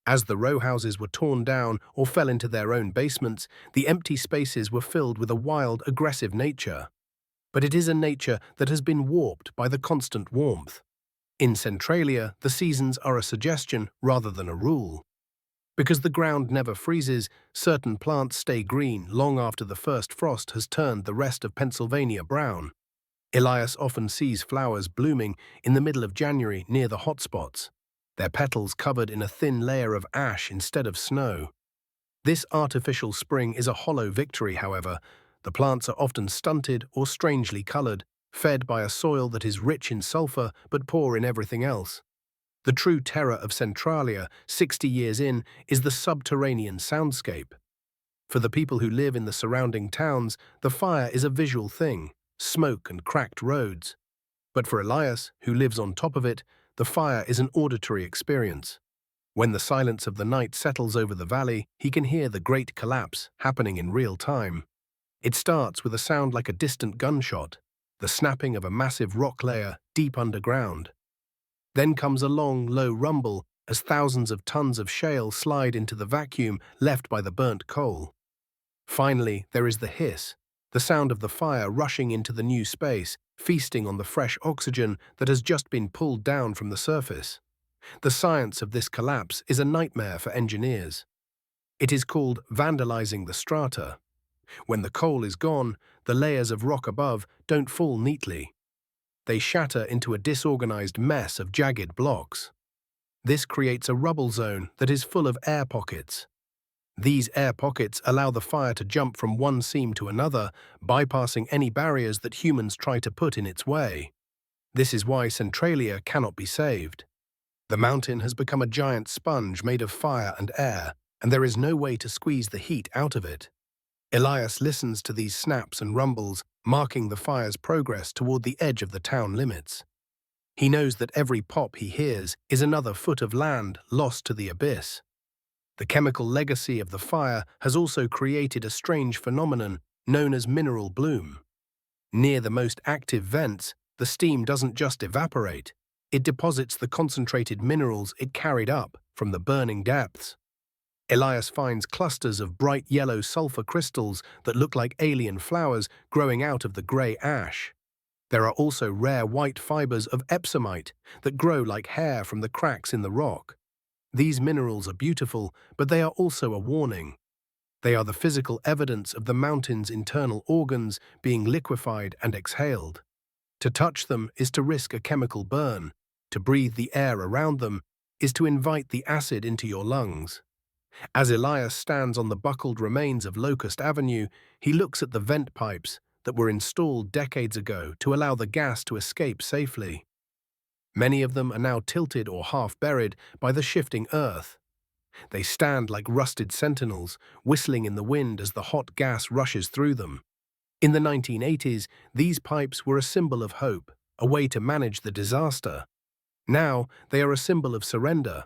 Speaker 2: As the row houses were torn down or fell into their own basements, the empty spaces were filled with a wild, aggressive nature. But it is a nature that has been warped by the constant warmth. In Centralia, the seasons are a suggestion rather than a rule. Because the ground never freezes, certain plants stay green long after the first frost has turned the rest of Pennsylvania brown. Elias often sees flowers blooming in the middle of January near the hotspots, their petals covered in a thin layer of ash instead of snow. This artificial spring is a hollow victory, however. The plants are often stunted or strangely colored, fed by a soil that is rich in sulfur but poor in everything else. The true terror of Centralia, 60 years in, is the subterranean soundscape. For the people who live in the surrounding towns, the fire is a visual thing, smoke and cracked roads. But for Elias, who lives on top of it, the fire is an auditory experience. When the silence of the night settles over the valley, he can hear the great collapse happening in real time. It starts with a sound like a distant gunshot, the snapping of a massive rock layer deep underground. Then comes a long, low rumble as thousands of tons of shale slide into the vacuum left by the burnt coal. Finally, there is the hiss, the sound of the fire rushing into the new space, feasting on the fresh oxygen that has just been pulled down from the surface. The science of this collapse is a nightmare for engineers. It is called vandalizing the strata. When the coal is gone, the layers of rock above don't fall neatly. They shatter into a disorganized mess of jagged blocks. This creates a rubble zone that is full of air pockets. These air pockets allow the fire to jump from one seam to another, bypassing any barriers that humans try to put in its way. This is why Centralia cannot be saved. The mountain has become a giant sponge made of fire and air, and there is no way to squeeze the heat out of it. Elias listens to these snaps and rumbles, marking the fire's progress toward the edge of the town limits. He knows that every pop he hears is another foot of land lost to the abyss. The chemical legacy of the fire has also created a strange phenomenon known as mineral bloom. Near the most active vents, the steam doesn't just evaporate, it deposits the concentrated minerals it carried up from the burning depths. Elias finds clusters of bright yellow sulfur crystals that look like alien flowers growing out of the grey ash. There are also rare white fibers of epsomite that grow like hair from the cracks in the rock. These minerals are beautiful, but they are also a warning. They are the physical evidence of the mountain's internal organs being liquefied and exhaled. To touch them is to risk a chemical burn. To breathe the air around them is to invite the acid into your lungs. As Elias stands on the buckled remains of Locust Avenue, he looks at the vent pipes that were installed decades ago to allow the gas to escape safely. Many of them are now tilted or half buried by the shifting earth. They stand like rusted sentinels, whistling in the wind as the hot gas rushes through them. In the 1980s, these pipes were a symbol of hope, a way to manage the disaster. Now, they are a symbol of surrender.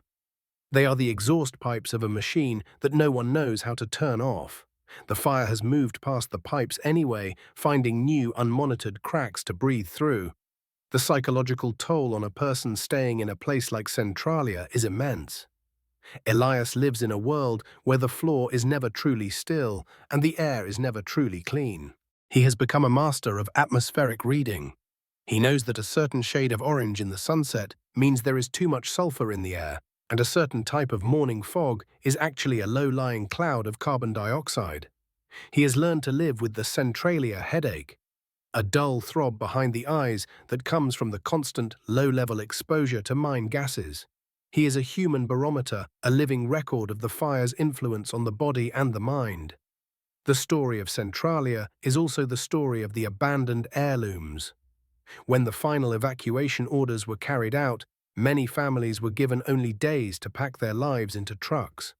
Speaker 2: They are the exhaust pipes of a machine that no one knows how to turn off. The fire has moved past the pipes anyway, finding new unmonitored cracks to breathe through. The psychological toll on a person staying in a place like Centralia is immense. Elias lives in a world where the floor is never truly still and the air is never truly clean. He has become a master of atmospheric reading. He knows that a certain shade of orange in the sunset means there is too much sulfur in the air, and a certain type of morning fog is actually a low-lying cloud of carbon dioxide. He has learned to live with the Centralia headache, a dull throb behind the eyes that comes from the constant, low-level exposure to mine gases. He is a human barometer, a living record of the fire's influence on the body and the mind. The story of Centralia is also the story of the abandoned heirlooms. When the final evacuation orders were carried out, many families were given only days to pack their lives into trucks.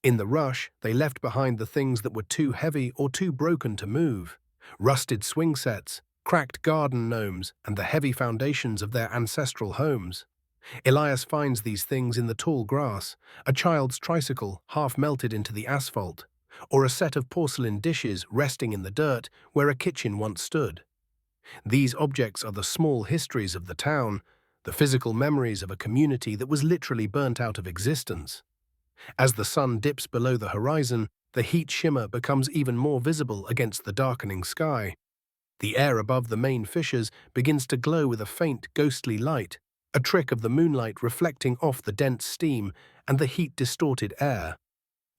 Speaker 2: In the rush, they left behind the things that were too heavy or too broken to move: rusted swing sets, cracked garden gnomes, and the heavy foundations of their ancestral homes. Elias finds these things in the tall grass, a child's tricycle half melted into the asphalt, or a set of porcelain dishes resting in the dirt where a kitchen once stood. These objects are the small histories of the town, the physical memories of a community that was literally burnt out of existence. As the sun dips below the horizon, the heat shimmer becomes even more visible against the darkening sky. The air above the main fissures begins to glow with a faint, ghostly light, a trick of the moonlight reflecting off the dense steam and the heat-distorted air.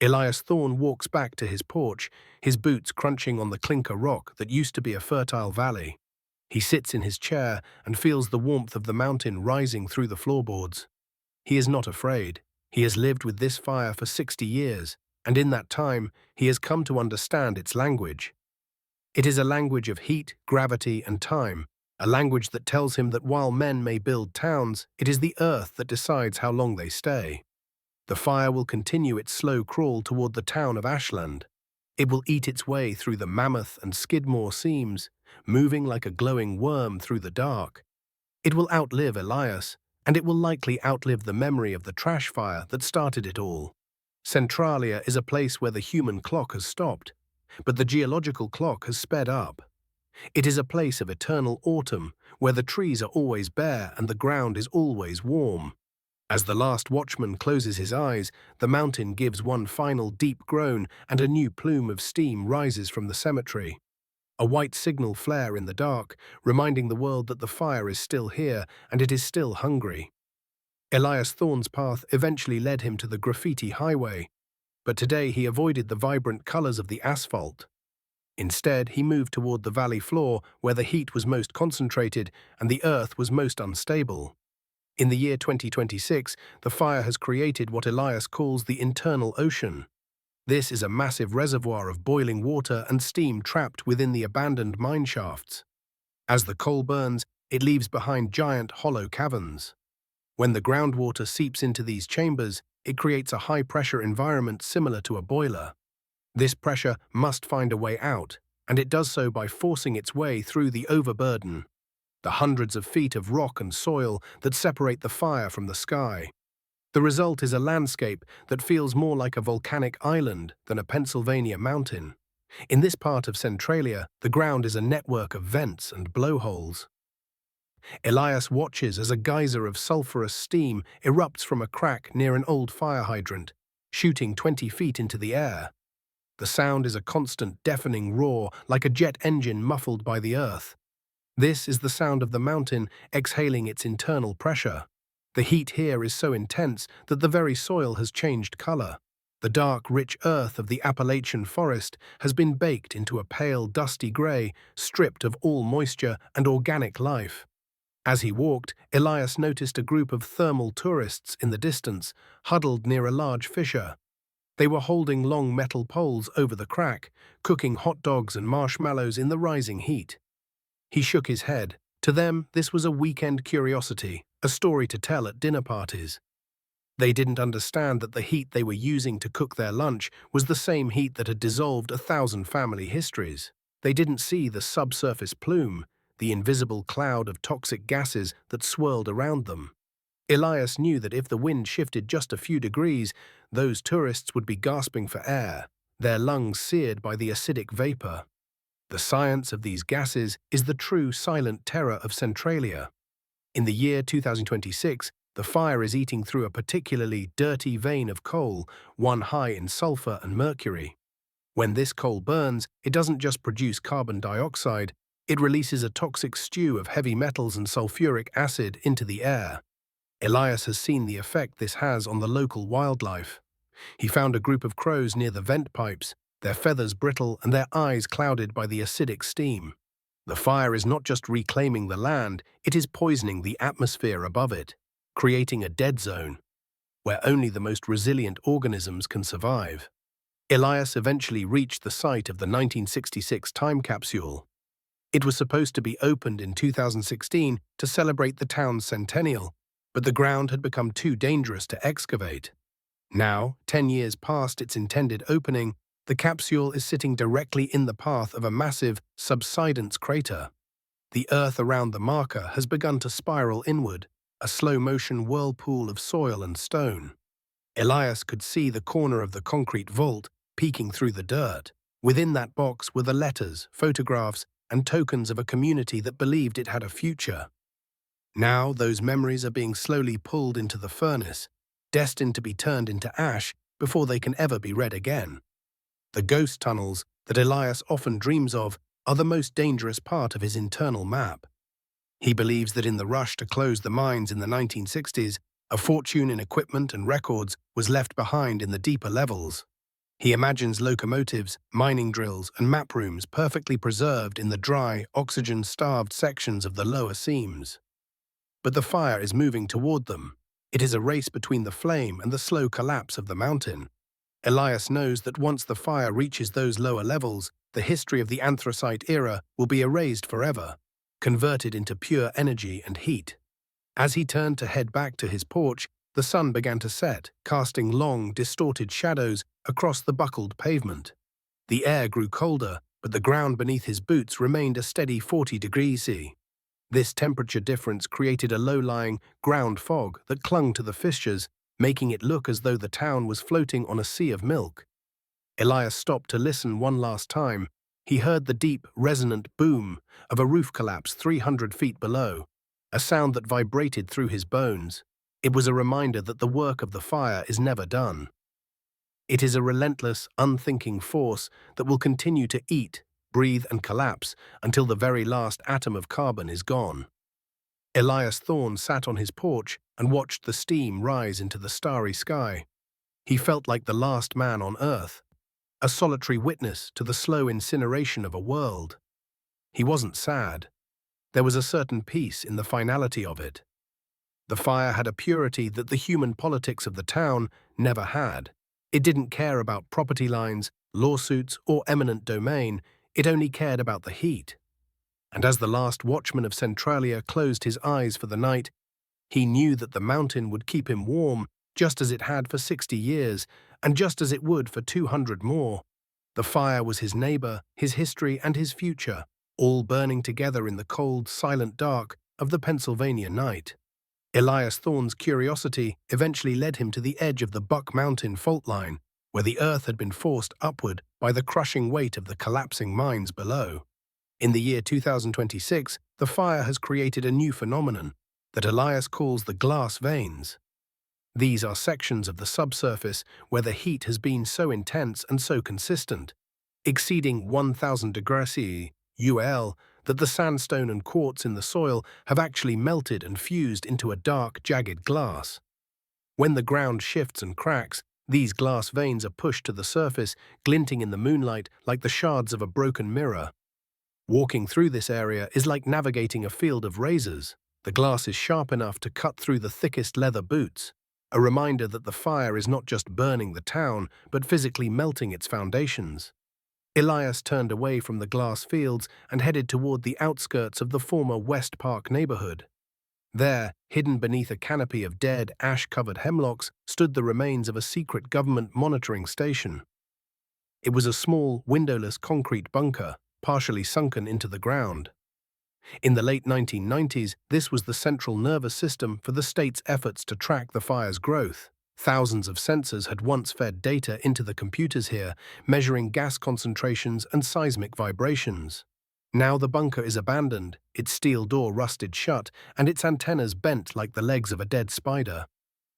Speaker 2: Elias Thorne walks back to his porch, his boots crunching on the clinker rock that used to be a fertile valley. He sits in his chair and feels the warmth of the mountain rising through the floorboards. He is not afraid. He has lived with this fire for 60 years, and in that time, he has come to understand its language. It is a language of heat, gravity, and time, a language that tells him that while men may build towns, it is the earth that decides how long they stay. The fire will continue its slow crawl toward the town of Ashland. It will eat its way through the Mammoth and Skidmore seams, moving like a glowing worm through the dark. It will outlive Elias, and it will likely outlive the memory of the trash fire that started it all. Centralia is a place where the human clock has stopped, but the geological clock has sped up. It is a place of eternal autumn, where the trees are always bare and the ground is always warm. As the last watchman closes his eyes, the mountain gives one final deep groan and a new plume of steam rises from the cemetery. A white signal flare in the dark, reminding the world that the fire is still here and it is still hungry. Elias Thorne's path eventually led him to the graffiti highway, but today he avoided the vibrant colors of the asphalt. Instead, he moved toward the valley floor where the heat was most concentrated and the earth was most unstable. In the year 2026, the fire has created what Elias calls the internal ocean. This is a massive reservoir of boiling water and steam trapped within the abandoned mine shafts. As the coal burns, it leaves behind giant hollow caverns. When the groundwater seeps into these chambers, it creates a high-pressure environment similar to a boiler. This pressure must find a way out, and it does so by forcing its way through the overburden, the hundreds of feet of rock and soil that separate the fire from the sky. The result is a landscape that feels more like a volcanic island than a Pennsylvania mountain. In this part of Centralia, the ground is a network of vents and blowholes. Elias watches as a geyser of sulfurous steam erupts from a crack near an old fire hydrant, shooting 20 feet into the air. The sound is a constant, deafening roar, like a jet engine muffled by the earth. This is the sound of the mountain exhaling its internal pressure. The heat here is so intense that the very soil has changed color. The dark, rich earth of the Appalachian forest has been baked into a pale, dusty gray, stripped of all moisture and organic life. As he walked, Elias noticed a group of thermal tourists in the distance, huddled near a large fissure. They were holding long metal poles over the crack, cooking hot dogs and marshmallows in the rising heat. He shook his head. To them, this was a weekend curiosity, a story to tell at dinner parties. They didn't understand that the heat they were using to cook their lunch was the same heat that had dissolved 1,000 family histories. They didn't see the subsurface plume, the invisible cloud of toxic gases that swirled around them. Elias knew that if the wind shifted just a few degrees, those tourists would be gasping for air, their lungs seared by the acidic vapor. The science of these gases is the true silent terror of Centralia. In the year 2026, the fire is eating through a particularly dirty vein of coal, one high in sulfur and mercury. When this coal burns, it doesn't just produce carbon dioxide, it releases a toxic stew of heavy metals and sulfuric acid into the air. Elias has seen the effect this has on the local wildlife. He found a group of crows near the vent pipes, their feathers brittle and their eyes clouded by the acidic steam. The fire is not just reclaiming the land, it is poisoning the atmosphere above it, creating a dead zone, where only the most resilient organisms can survive. Elias eventually reached the site of the 1966 time capsule. It was supposed to be opened in 2016 to celebrate the town's centennial, but the ground had become too dangerous to excavate. Now, 10 years past its intended opening, the capsule is sitting directly in the path of a massive subsidence crater. The earth around the marker has begun to spiral inward, a slow-motion whirlpool of soil and stone. Elias could see the corner of the concrete vault peeking through the dirt. Within that box were the letters, photographs, and tokens of a community that believed it had a future. Now those memories are being slowly pulled into the furnace, destined to be turned into ash before they can ever be read again. The ghost tunnels that Elias often dreams of are the most dangerous part of his internal map. He believes that in the rush to close the mines in the 1960s, a fortune in equipment and records was left behind in the deeper levels. He imagines locomotives, mining drills, and map rooms perfectly preserved in the dry, oxygen-starved sections of the lower seams. But the fire is moving toward them. It is a race between the flame and the slow collapse of the mountain. Elias knows that once the fire reaches those lower levels, the history of the Anthracite era will be erased forever, converted into pure energy and heat. As he turned to head back to his porch, the sun began to set, casting long, distorted shadows across the buckled pavement. The air grew colder, but the ground beneath his boots remained a steady 40 degrees C. This temperature difference created a low-lying ground fog that clung to the fissures, making it look as though the town was floating on a sea of milk. Elias stopped to listen one last time. He heard the deep, resonant boom of a roof collapse 300 feet below, a sound that vibrated through his bones. It was a reminder that the work of the fire is never done. It is a relentless, unthinking force that will continue to eat, breathe, and collapse until the very last atom of carbon is gone. Elias Thorne sat on his porch and watched the steam rise into the starry sky. He felt like the last man on Earth, a solitary witness to the slow incineration of a world. He wasn't sad. There was a certain peace in the finality of it. The fire had a purity that the human politics of the town never had. It didn't care about property lines, lawsuits, or eminent domain. It only cared about the heat. And as the last watchman of Centralia closed his eyes for the night, he knew that the mountain would keep him warm just as it had for 60 years, and just as it would for 200 more. The fire was his neighbor, his history, and his future, all burning together in the cold, silent dark of the Pennsylvania night. Elias Thorne's curiosity eventually led him to the edge of the Buck Mountain fault line, where the earth had been forced upward by the crushing weight of the collapsing mines below. In the year 2026, the fire has created a new phenomenon that Elias calls the glass veins. These are sections of the subsurface where the heat has been so intense and so consistent, exceeding 1000 degrees UL, that the sandstone and quartz in the soil have actually melted and fused into a dark, jagged glass. When the ground shifts and cracks, these glass veins are pushed to the surface, glinting in the moonlight like the shards of a broken mirror. Walking through this area is like navigating a field of razors. The glass is sharp enough to cut through the thickest leather boots, a reminder that the fire is not just burning the town, but physically melting its foundations. Elias turned away from the glass fields and headed toward the outskirts of the former West Park neighborhood. There, hidden beneath a canopy of dead, ash-covered hemlocks, stood the remains of a secret government monitoring station. It was a small, windowless concrete bunker, partially sunken into the ground. In the late 1990s, this was the central nervous system for the state's efforts to track the fire's growth. Thousands of sensors had once fed data into the computers here, measuring gas concentrations and seismic vibrations. Now the bunker is abandoned, its steel door rusted shut, and its antennas bent like the legs of a dead spider.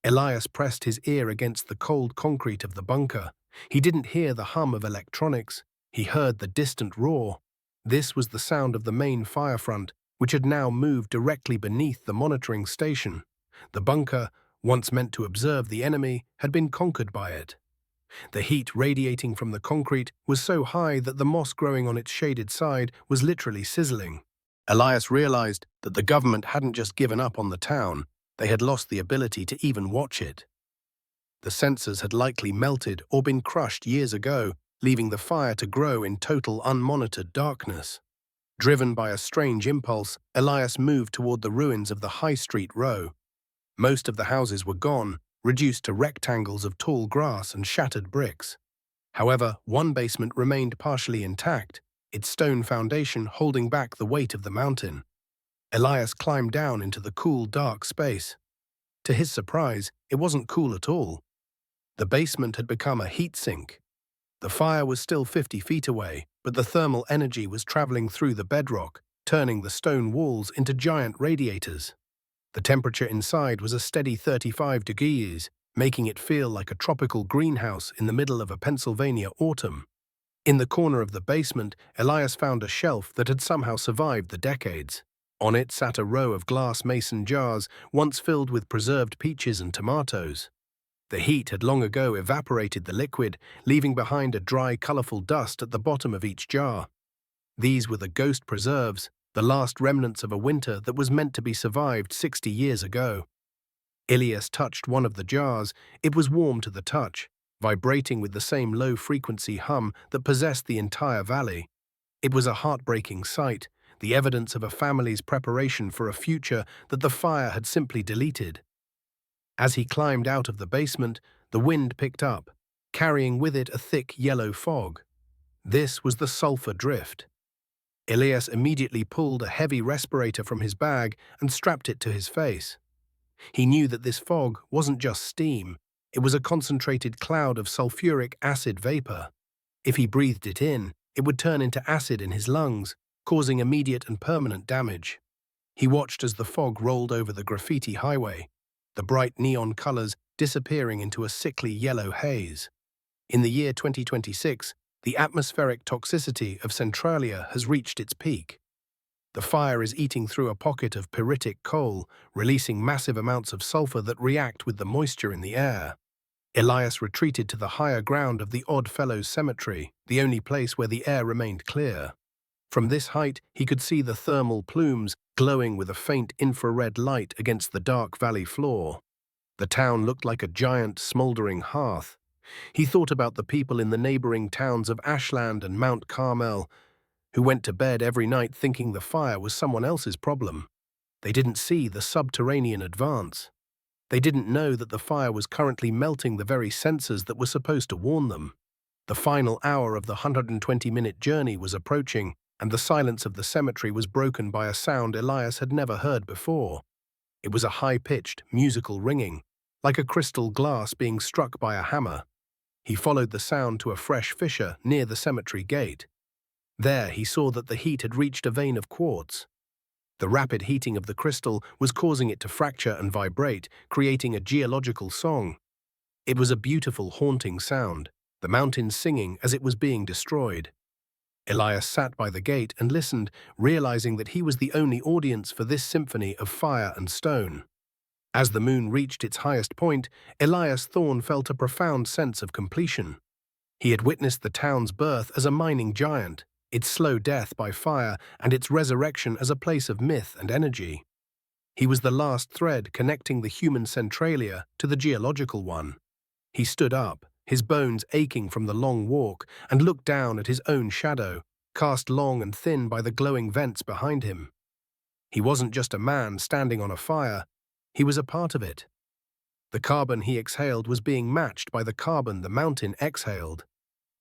Speaker 2: Elias pressed his ear against the cold concrete of the bunker. He didn't hear the hum of electronics. He heard the distant roar. This was the sound of the main fire front, which had now moved directly beneath the monitoring station. The bunker, once meant to observe the enemy, had been conquered by it. The heat radiating from the concrete was so high that the moss growing on its shaded side was literally sizzling. Elias realized that the government hadn't just given up on the town, they had lost the ability to even watch it. The sensors had likely melted or been crushed years ago, leaving the fire to grow in total unmonitored darkness. Driven by a strange impulse, Elias moved toward the ruins of the High Street Row. Most of the houses were gone, reduced to rectangles of tall grass and shattered bricks. However, one basement remained partially intact, its stone foundation holding back the weight of the mountain. Elias climbed down into the cool, dark space. To his surprise, it wasn't cool at all. The basement had become a heat sink. The fire was still 50 feet away, but the thermal energy was traveling through the bedrock, turning the stone walls into giant radiators. The temperature inside was a steady 35 degrees, making it feel like a tropical greenhouse in the middle of a Pennsylvania autumn. In the corner of the basement, Elias found a shelf that had somehow survived the decades. On it sat a row of glass mason jars, once filled with preserved peaches and tomatoes. The heat had long ago evaporated the liquid, leaving behind a dry, colorful dust at the bottom of each jar. These were the ghost preserves, the last remnants of a winter that was meant to be survived 60 years ago. Elias touched one of the jars. It was warm to the touch, vibrating with the same low-frequency hum that possessed the entire valley. It was a heartbreaking sight, the evidence of a family's preparation for a future that the fire had simply deleted. As he climbed out of the basement, the wind picked up, carrying with it a thick yellow fog. This was the sulfur drift. Elias immediately pulled a heavy respirator from his bag and strapped it to his face. He knew that this fog wasn't just steam, it was a concentrated cloud of sulfuric acid vapor. If he breathed it in, it would turn into acid in his lungs, causing immediate and permanent damage. He watched as the fog rolled over the graffiti highway, the bright neon colors disappearing into a sickly yellow haze. In the year 2026, the atmospheric toxicity of Centralia has reached its peak. The fire is eating through a pocket of pyritic coal, releasing massive amounts of sulfur that react with the moisture in the air. Elias retreated to the higher ground of the Odd Fellows Cemetery, the only place where the air remained clear. From this height, he could see the thermal plumes glowing with a faint infrared light against the dark valley floor. The town looked like a giant, smoldering hearth. He thought about the people in the neighboring towns of Ashland and Mount Carmel, who went to bed every night thinking the fire was someone else's problem. They didn't see the subterranean advance. They didn't know that the fire was currently melting the very sensors that were supposed to warn them. The final hour of the 120-minute journey was approaching, and the silence of the cemetery was broken by a sound Elias had never heard before. It was a high-pitched, musical ringing, like a crystal glass being struck by a hammer. He followed the sound to a fresh fissure near the cemetery gate. There he saw that the heat had reached a vein of quartz. The rapid heating of the crystal was causing it to fracture and vibrate, creating a geological song. It was a beautiful, haunting sound, the mountain singing as it was being destroyed. Elias sat by the gate and listened, realizing that he was the only audience for this symphony of fire and stone. As the moon reached its highest point, Elias Thorne felt a profound sense of completion. He had witnessed the town's birth as a mining giant, its slow death by fire, and its resurrection as a place of myth and energy. He was the last thread connecting the human Centralia to the geological one. He stood up, his bones aching from the long walk, and looked down at his own shadow, cast long and thin by the glowing vents behind him. He wasn't just a man standing on a fire, he was a part of it. The carbon he exhaled was being matched by the carbon the mountain exhaled.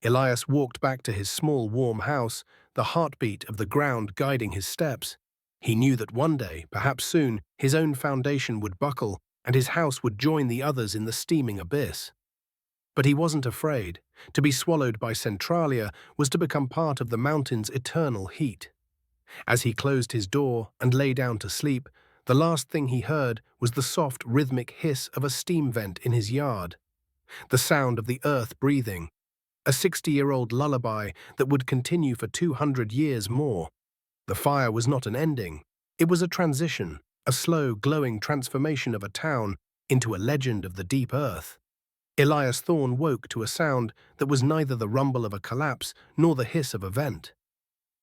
Speaker 2: Elias walked back to his small, warm house, the heartbeat of the ground guiding his steps. He knew that one day, perhaps soon, his own foundation would buckle and his house would join the others in the steaming abyss. But he wasn't afraid. To be swallowed by Centralia was to become part of the mountain's eternal heat. As he closed his door and lay down to sleep, the last thing he heard was the soft, rhythmic hiss of a steam vent in his yard. The sound of the earth breathing, a 60-year-old lullaby that would continue for 200 years more. The fire was not an ending. It was a transition, a slow, glowing transformation of a town into a legend of the deep earth. Elias Thorne woke to a sound that was neither the rumble of a collapse nor the hiss of a vent.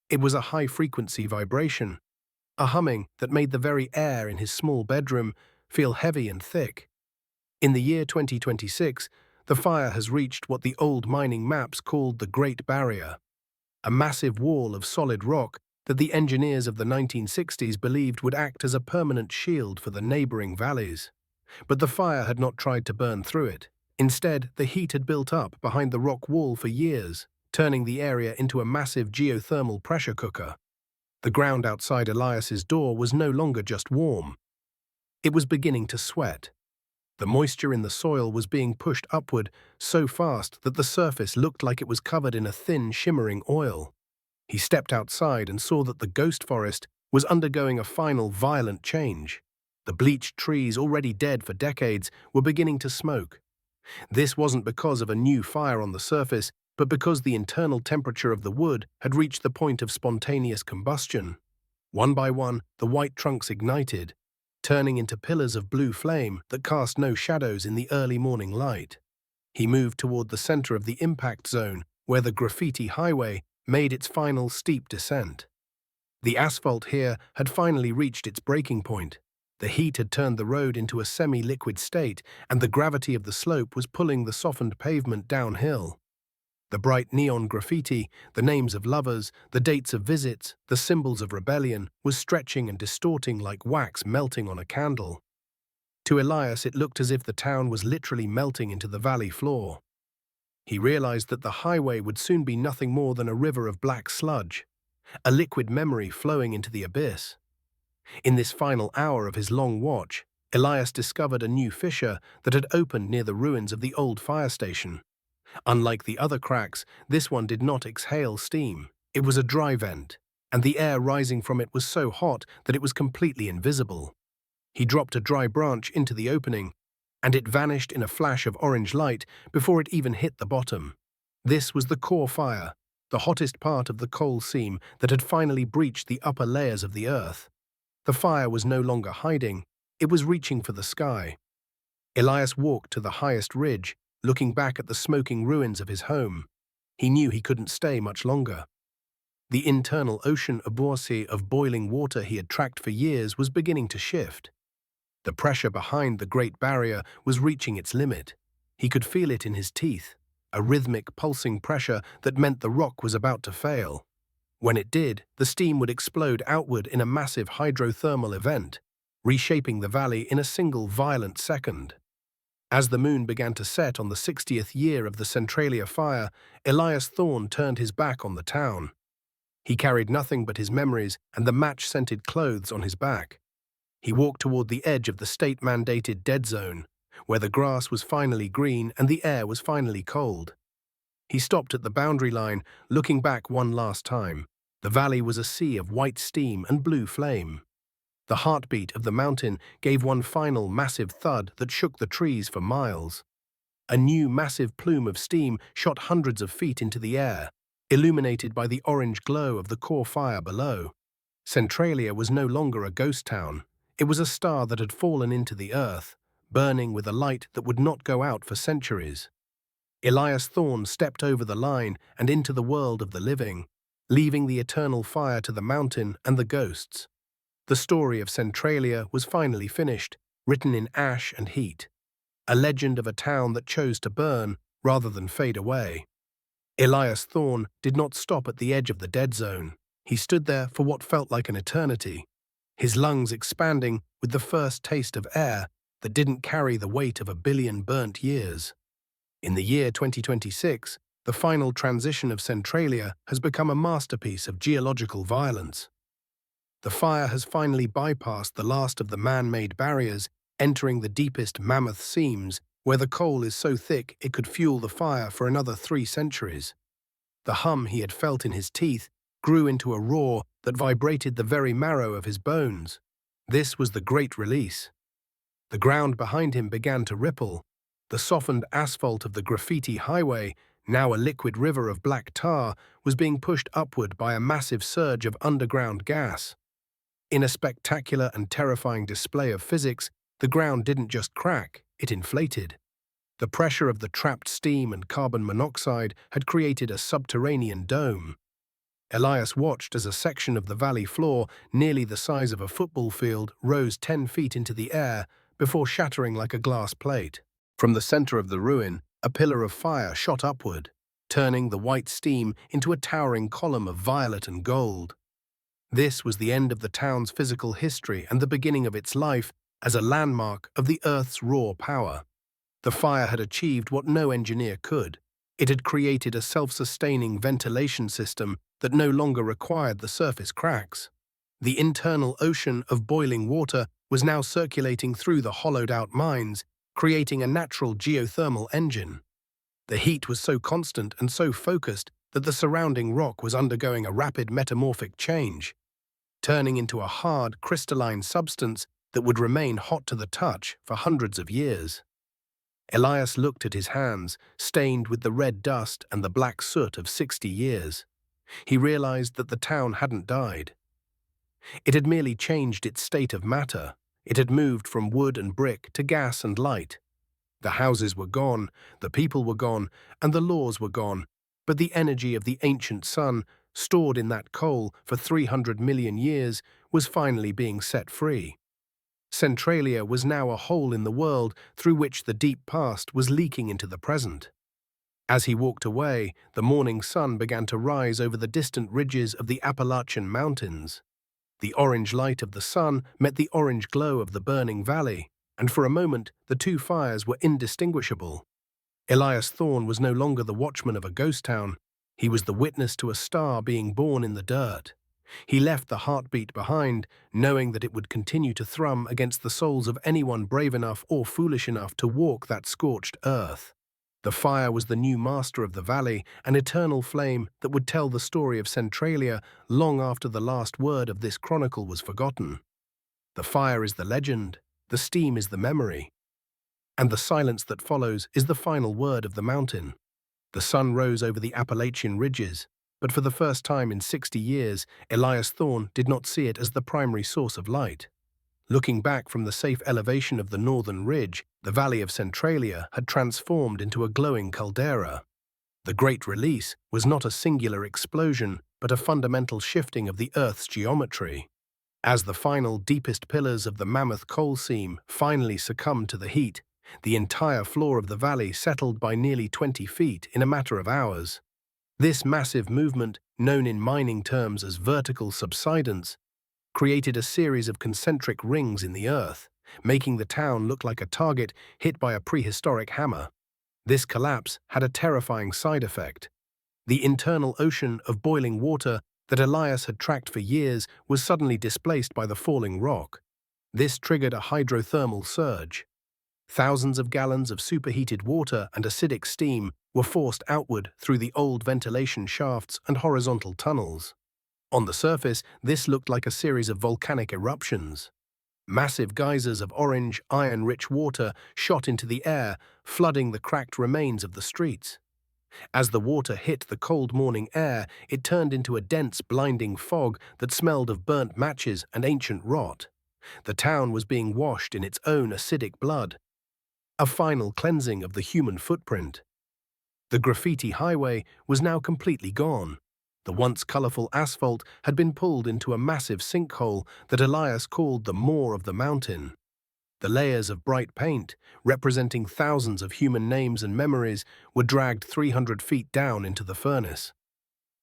Speaker 2: It was a high-frequency vibration, a humming that made the very air in his small bedroom feel heavy and thick. In the year 2026, the fire has reached what the old mining maps called the Great Barrier, a massive wall of solid rock that the engineers of the 1960s believed would act as a permanent shield for the neighboring valleys. But the fire had not tried to burn through it. Instead, the heat had built up behind the rock wall for years, turning the area into a massive geothermal pressure cooker. The ground outside Elias's door was no longer just warm. It was beginning to sweat. The moisture in the soil was being pushed upward so fast that the surface looked like it was covered in a thin, shimmering oil. He stepped outside and saw that the ghost forest was undergoing a final violent change. The bleached trees, already dead for decades, were beginning to smoke. This wasn't because of a new fire on the surface, but because the internal temperature of the wood had reached the point of spontaneous combustion. One by one, the white trunks ignited, turning into pillars of blue flame that cast no shadows in the early morning light. He moved toward the center of the impact zone, where the graffiti highway made its final steep descent. The asphalt here had finally reached its breaking point. The heat had turned the road into a semi-liquid state, and the gravity of the slope was pulling the softened pavement downhill. The bright neon graffiti, the names of lovers, the dates of visits, the symbols of rebellion, was stretching and distorting like wax melting on a candle. To Elias, it looked as if the town was literally melting into the valley floor. He realized that the highway would soon be nothing more than a river of black sludge, a liquid memory flowing into the abyss. In this final hour of his long watch, Elias discovered a new fissure that had opened near the ruins of the old fire station. Unlike the other cracks, this one did not exhale steam. It was a dry vent, and the air rising from it was so hot that it was completely invisible. He dropped a dry branch into the opening, and it vanished in a flash of orange light before it even hit the bottom. This was the core fire, the hottest part of the coal seam that had finally breached the upper layers of the earth. The fire was no longer hiding, it was reaching for the sky. Elias walked to the highest ridge, looking back at the smoking ruins of his home. He knew he couldn't stay much longer. The internal ocean aborsi of boiling water he had tracked for years was beginning to shift. The pressure behind the Great Barrier was reaching its limit. He could feel it in his teeth, a rhythmic, pulsing pressure that meant the rock was about to fail. When it did, the steam would explode outward in a massive hydrothermal event, reshaping the valley in a single violent second. As the moon began to set on the 60th year of the Centralia fire, Elias Thorne turned his back on the town. He carried nothing but his memories and the match-scented clothes on his back. He walked toward the edge of the state-mandated dead zone, where the grass was finally green and the air was finally cold. He stopped at the boundary line, looking back one last time. The valley was a sea of white steam and blue flame. The heartbeat of the mountain gave one final massive thud that shook the trees for miles. A new massive plume of steam shot hundreds of feet into the air, illuminated by the orange glow of the core fire below. Centralia was no longer a ghost town. It was a star that had fallen into the earth, burning with a light that would not go out for centuries. Elias Thorne stepped over the line and into the world of the living, leaving the eternal fire to the mountain and the ghosts. The story of Centralia was finally finished, written in ash and heat. A legend of a town that chose to burn rather than fade away. Elias Thorne did not stop at the edge of the dead zone. He stood there for what felt like an eternity, his lungs expanding with the first taste of air that didn't carry the weight of 1 billion burnt years. In the year 2026, the final transition of Centralia has become a masterpiece of geological violence. The fire has finally bypassed the last of the man-made barriers, entering the deepest mammoth seams, where the coal is so thick it could fuel the fire for another 3 centuries. The hum he had felt in his teeth grew into a roar that vibrated the very marrow of his bones. This was the great release. The ground behind him began to ripple. The softened asphalt of the graffiti highway, now a liquid river of black tar, was being pushed upward by a massive surge of underground gas. In a spectacular and terrifying display of physics, the ground didn't just crack, it inflated. The pressure of the trapped steam and carbon monoxide had created a subterranean dome. Elias watched as a section of the valley floor, nearly the size of a football field, rose 10 feet into the air before shattering like a glass plate. From the center of the ruin, a pillar of fire shot upward, turning the white steam into a towering column of violet and gold. This was the end of the town's physical history and the beginning of its life as a landmark of the Earth's raw power. The fire had achieved what no engineer could. It had created a self-sustaining ventilation system that no longer required the surface cracks. The internal ocean of boiling water was now circulating through the hollowed-out mines, creating a natural geothermal engine. The heat was so constant and so focused that the surrounding rock was undergoing a rapid metamorphic change, turning into a hard, crystalline substance that would remain hot to the touch for hundreds of years. Elias looked at his hands, stained with the red dust and the black soot of 60 years. He realized that the town hadn't died. It had merely changed its state of matter. It had moved from wood and brick to gas and light. The houses were gone, the people were gone, and the laws were gone, but the energy of the ancient sun, stored in that coal for 300 million years, was finally being set free. Centralia was now a hole in the world through which the deep past was leaking into the present. As he walked away, the morning sun began to rise over the distant ridges of the Appalachian Mountains. The orange light of the sun met the orange glow of the burning valley, and for a moment the two fires were indistinguishable. Elias Thorne was no longer the watchman of a ghost town. He was the witness to a star being born in the dirt. He left the heartbeat behind, knowing that it would continue to thrum against the souls of anyone brave enough or foolish enough to walk that scorched earth. The fire was the new master of the valley, an eternal flame that would tell the story of Centralia long after the last word of this chronicle was forgotten. The fire is the legend, the steam is the memory, and the silence that follows is the final word of the mountain. The sun rose over the Appalachian ridges, but for the first time in 60 years, Elias Thorne did not see it as the primary source of light. Looking back from the safe elevation of the northern ridge, the valley of Centralia had transformed into a glowing caldera. The Great Release was not a singular explosion, but a fundamental shifting of the Earth's geometry. As the final, deepest pillars of the mammoth coal seam finally succumbed to the heat, the entire floor of the valley settled by nearly 20 feet in a matter of hours. This massive movement, known in mining terms as vertical subsidence, created a series of concentric rings in the earth, making the town look like a target hit by a prehistoric hammer. This collapse had a terrifying side effect. The internal ocean of boiling water that Elias had tracked for years was suddenly displaced by the falling rock. This triggered a hydrothermal surge. Thousands of gallons of superheated water and acidic steam were forced outward through the old ventilation shafts and horizontal tunnels. On the surface, this looked like a series of volcanic eruptions. Massive geysers of orange, iron-rich water shot into the air, flooding the cracked remains of the streets. As the water hit the cold morning air, it turned into a dense, blinding fog that smelled of burnt matches and ancient rot. The town was being washed in its own acidic blood. A final cleansing of the human footprint. The graffiti highway was now completely gone. The once colourful asphalt had been pulled into a massive sinkhole that Elias called the Maw of the Mountain. The layers of bright paint, representing thousands of human names and memories, were dragged 300 feet down into the furnace.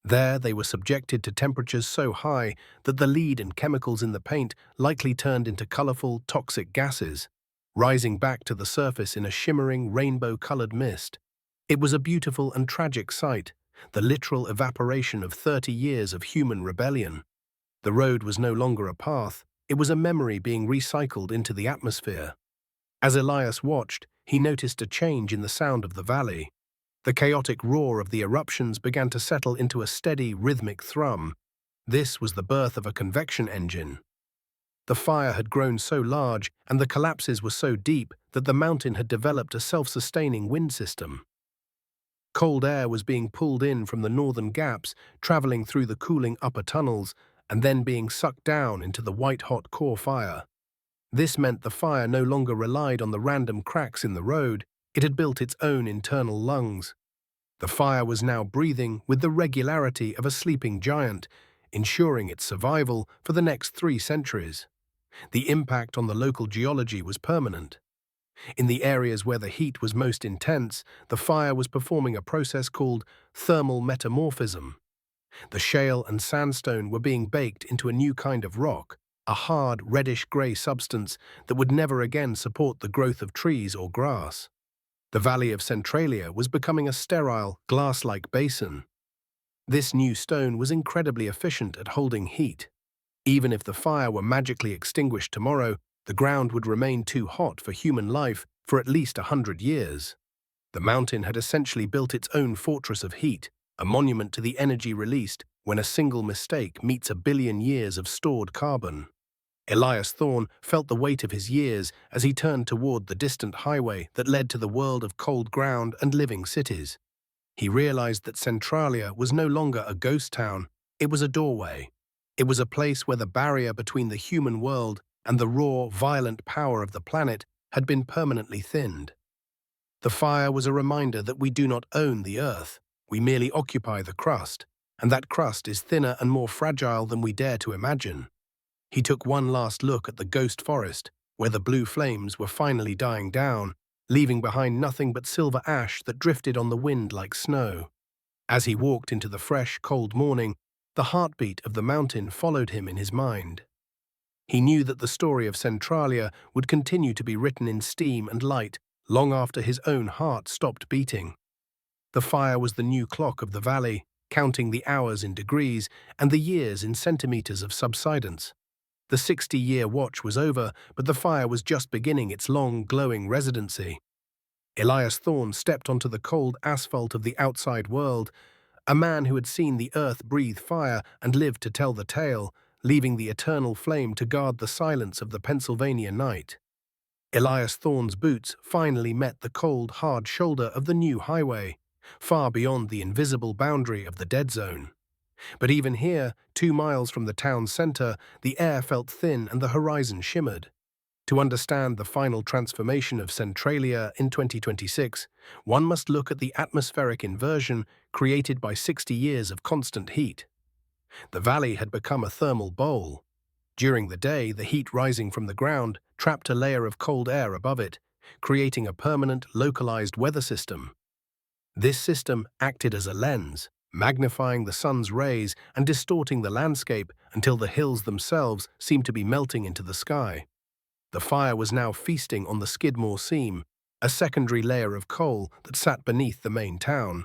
Speaker 2: There they were subjected to temperatures so high that the lead and chemicals in the paint likely turned into colourful, toxic gases, rising back to the surface in a shimmering, rainbow-coloured mist. It was a beautiful and tragic sight, the literal evaporation of 30 years of human rebellion. The road was no longer a path, it was a memory being recycled into the atmosphere. As Elias watched, he noticed a change in the sound of the valley. The chaotic roar of the eruptions began to settle into a steady, rhythmic thrum. This was the birth of a convection engine. The fire had grown so large and the collapses were so deep that the mountain had developed a self-sustaining wind system. Cold air was being pulled in from the northern gaps, traveling through the cooling upper tunnels, and then being sucked down into the white-hot core fire. This meant the fire no longer relied on the random cracks in the road, it had built its own internal lungs. The fire was now breathing with the regularity of a sleeping giant, ensuring its survival for the next 3 centuries. The impact on the local geology was permanent. In the areas where the heat was most intense, the fire was performing a process called thermal metamorphism. The shale and sandstone were being baked into a new kind of rock, a hard, reddish-grey substance that would never again support the growth of trees or grass. The valley of Centralia was becoming a sterile, glass-like basin. This new stone was incredibly efficient at holding heat. Even if the fire were magically extinguished tomorrow, the ground would remain too hot for human life for at least 100 years. The mountain had essentially built its own fortress of heat, a monument to the energy released when a single mistake meets 1 billion years of stored carbon. Elias Thorne felt the weight of his years as he turned toward the distant highway that led to the world of cold ground and living cities. He realized that Centralia was no longer a ghost town, it was a doorway. It was a place where the barrier between the human world and the raw, violent power of the planet had been permanently thinned. The fire was a reminder that we do not own the earth, we merely occupy the crust, and that crust is thinner and more fragile than we dare to imagine. He took one last look at the ghost forest, where the blue flames were finally dying down, leaving behind nothing but silver ash that drifted on the wind like snow. As he walked into the fresh, cold morning, the heartbeat of the mountain followed him in his mind. He knew that the story of Centralia would continue to be written in steam and light long after his own heart stopped beating. The fire was the new clock of the valley, counting the hours in degrees and the years in centimeters of subsidence. The 60-year watch was over, but the fire was just beginning its long, glowing residency. Elias Thorne stepped onto the cold asphalt of the outside world, a man who had seen the earth breathe fire and lived to tell the tale, leaving the eternal flame to guard the silence of the Pennsylvania night. Elias Thorne's boots finally met the cold, hard shoulder of the new highway, far beyond the invisible boundary of the dead zone. But even here, 2 miles from the town's center, the air felt thin and the horizon shimmered. To understand the final transformation of Centralia in 2026, one must look at the atmospheric inversion created by 60 years of constant heat. The valley had become a thermal bowl. During the day, the heat rising from the ground trapped a layer of cold air above it, creating a permanent, localized weather system. This system acted as a lens, magnifying the sun's rays and distorting the landscape until the hills themselves seemed to be melting into the sky. The fire was now feasting on the Skidmore seam, a secondary layer of coal that sat beneath the main town.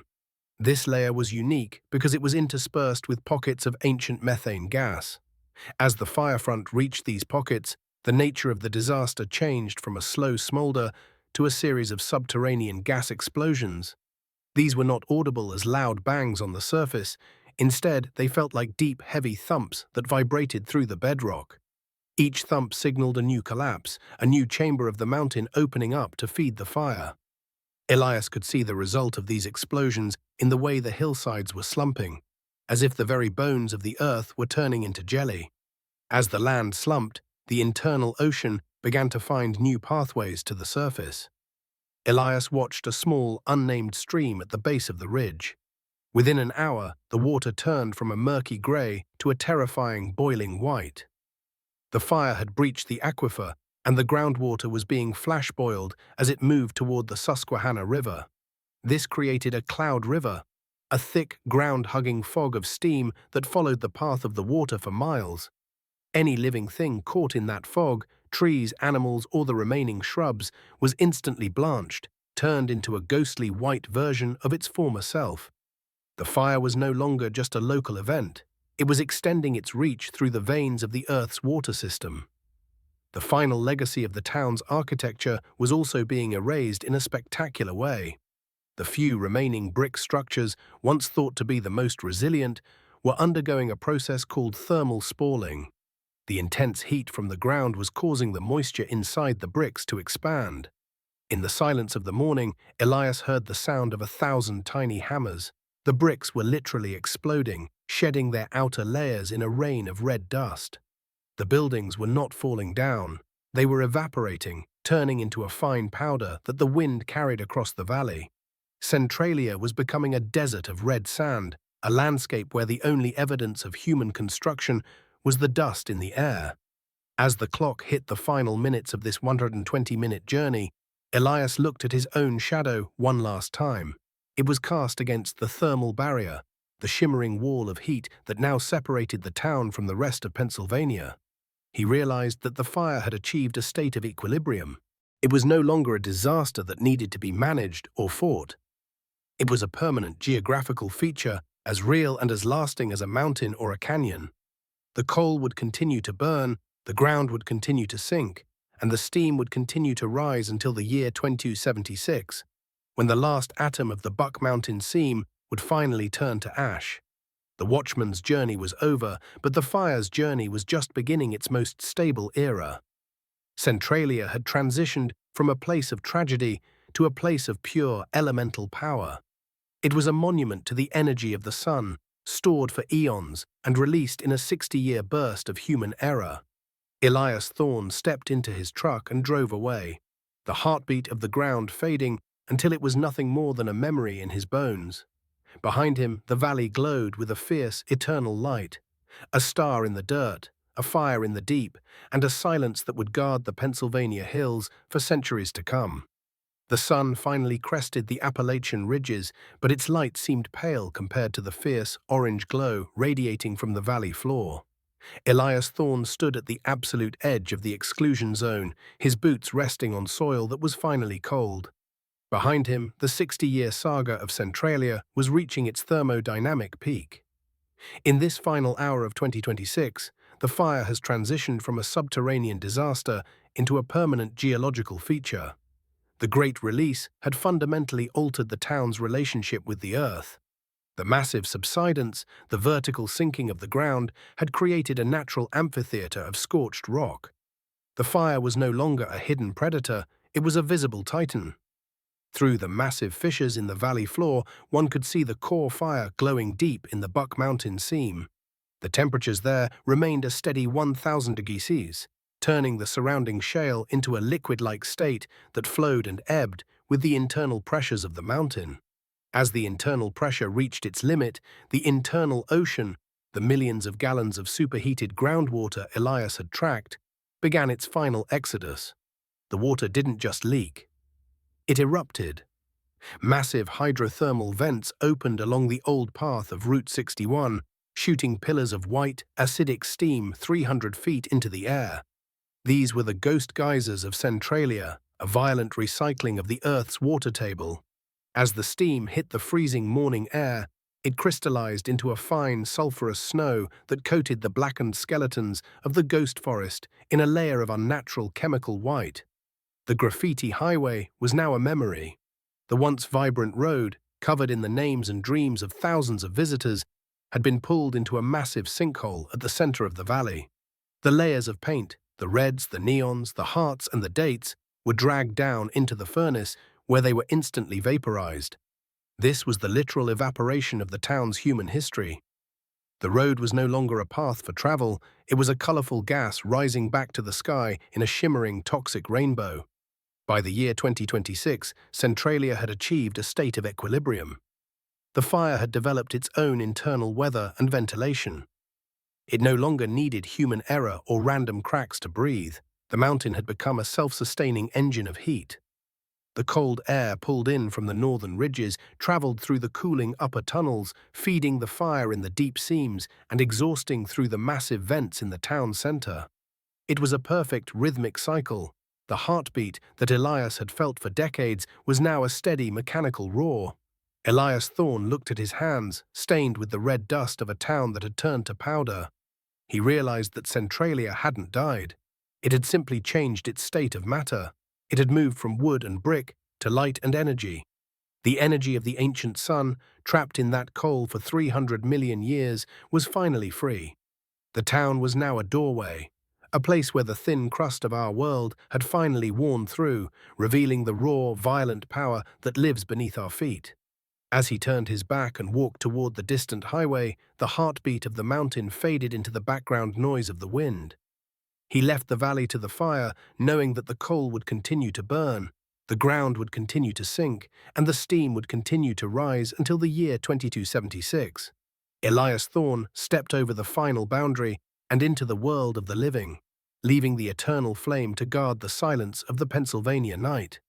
Speaker 2: This layer was unique because it was interspersed with pockets of ancient methane gas. As the fire front reached these pockets, The nature of the disaster changed from a slow smolder to a series of subterranean gas explosions. These were not audible as loud bangs on the surface. Instead, they felt like deep, heavy thumps that vibrated through the bedrock. Each thump signaled a new collapse, a new chamber of the mountain opening up to feed the fire. Elias could see the result of these explosions in the way the hillsides were slumping, as if the very bones of the earth were turning into jelly. As the land slumped, the internal ocean began to find new pathways to the surface. Elias watched a small, unnamed stream at the base of the ridge. Within an hour, the water turned from a murky grey to a terrifying, boiling white. The fire had breached the aquifer, and the groundwater was being flash-boiled as it moved toward the Susquehanna River. This created a cloud river, a thick, ground-hugging fog of steam that followed the path of the water for miles. Any living thing caught in that fog, trees, animals, or the remaining shrubs, was instantly blanched, turned into a ghostly white version of its former self. The fire was no longer just a local event. It was extending its reach through the veins of the Earth's water system. The final legacy of the town's architecture was also being erased in a spectacular way. The few remaining brick structures, once thought to be the most resilient, were undergoing a process called thermal spalling. The intense heat from the ground was causing the moisture inside the bricks to expand. In the silence of the morning, Elias heard the sound of 1,000 tiny hammers. The bricks were literally exploding, shedding their outer layers in a rain of red dust. The buildings were not falling down. They were evaporating, turning into a fine powder that the wind carried across the valley. Centralia was becoming a desert of red sand, a landscape where the only evidence of human construction was the dust in the air. As the clock hit the final minutes of this 120-minute journey, Elias looked at his own shadow one last time. It was cast against the thermal barrier, the shimmering wall of heat that now separated the town from the rest of Pennsylvania. He realized that the fire had achieved a state of equilibrium. It was no longer a disaster that needed to be managed or fought. It was a permanent geographical feature, as real and as lasting as a mountain or a canyon. The coal would continue to burn, the ground would continue to sink, and the steam would continue to rise until the year 2276, when the last atom of the Buck Mountain seam would finally turn to ash. The watchman's journey was over, but the fire's journey was just beginning its most stable era. Centralia had transitioned from a place of tragedy to a place of pure elemental power. It was a monument to the energy of the sun, stored for eons and released in a 60-year burst of human error. Elias Thorne stepped into his truck and drove away, the heartbeat of the ground fading until it was nothing more than a memory in his bones. Behind him, the valley glowed with a fierce, eternal light, a star in the dirt, a fire in the deep, and a silence that would guard the Pennsylvania hills for centuries to come. The sun finally crested the Appalachian ridges, but its light seemed pale compared to the fierce, orange glow radiating from the valley floor. Elias Thorne stood at the absolute edge of the exclusion zone, his boots resting on soil that was finally cold. Behind him, the 60-year saga of Centralia was reaching its thermodynamic peak. In this final hour of 2026, the fire has transitioned from a subterranean disaster into a permanent geological feature. The Great Release had fundamentally altered the town's relationship with the earth. The massive subsidence, the vertical sinking of the ground, had created a natural amphitheater of scorched rock. The fire was no longer a hidden predator, it was a visible titan. Through the massive fissures in the valley floor, one could see the core fire glowing deep in the Buck Mountain seam. The temperatures there remained a steady 1,000 degrees Celsius, turning the surrounding shale into a liquid-like state that flowed and ebbed with the internal pressures of the mountain. As the internal pressure reached its limit, the internal ocean, the millions of gallons of superheated groundwater Elias had tracked, began its final exodus. The water didn't just leak. It erupted. Massive hydrothermal vents opened along the old path of Route 61, shooting pillars of white, acidic steam 300 feet into the air. These were the ghost geysers of Centralia, a violent recycling of the Earth's water table. As the steam hit the freezing morning air, It crystallized into a fine, sulphurous snow that coated the blackened skeletons of the ghost forest in a layer of unnatural chemical white. The graffiti highway was now a memory. The once vibrant road, covered in the names and dreams of thousands of visitors, had been pulled into a massive sinkhole at the center of the valley. The layers of paint, the reds, the neons, the hearts, and the dates, were dragged down into the furnace where they were instantly vaporized. This was the literal evaporation of the town's human history. The road was no longer a path for travel, it was a colorful gas rising back to the sky in a shimmering, toxic rainbow. By the year 2026, Centralia had achieved a state of equilibrium. The fire had developed its own internal weather and ventilation. It no longer needed human error or random cracks to breathe. The mountain had become a self-sustaining engine of heat. The cold air pulled in from the northern ridges traveled through the cooling upper tunnels, feeding the fire in the deep seams and exhausting through the massive vents in the town center. It was a perfect rhythmic cycle. The heartbeat that Elias had felt for decades was now a steady mechanical roar. Elias Thorne looked at his hands, stained with the red dust of a town that had turned to powder. He realized that Centralia hadn't died. It had simply changed its state of matter. It had moved from wood and brick to light and energy. The energy of the ancient sun, trapped in that coal for 300 million years, was finally free. The town was now a doorway, a place where the thin crust of our world had finally worn through, revealing the raw, violent power that lives beneath our feet. As he turned his back and walked toward the distant highway, the heartbeat of the mountain faded into the background noise of the wind. He left the valley to the fire, knowing that the coal would continue to burn, the ground would continue to sink, and the steam would continue to rise until the year 2276. Elias Thorne stepped over the final boundary and into the world of the living, leaving the eternal flame to guard the silence of the Pennsylvania night.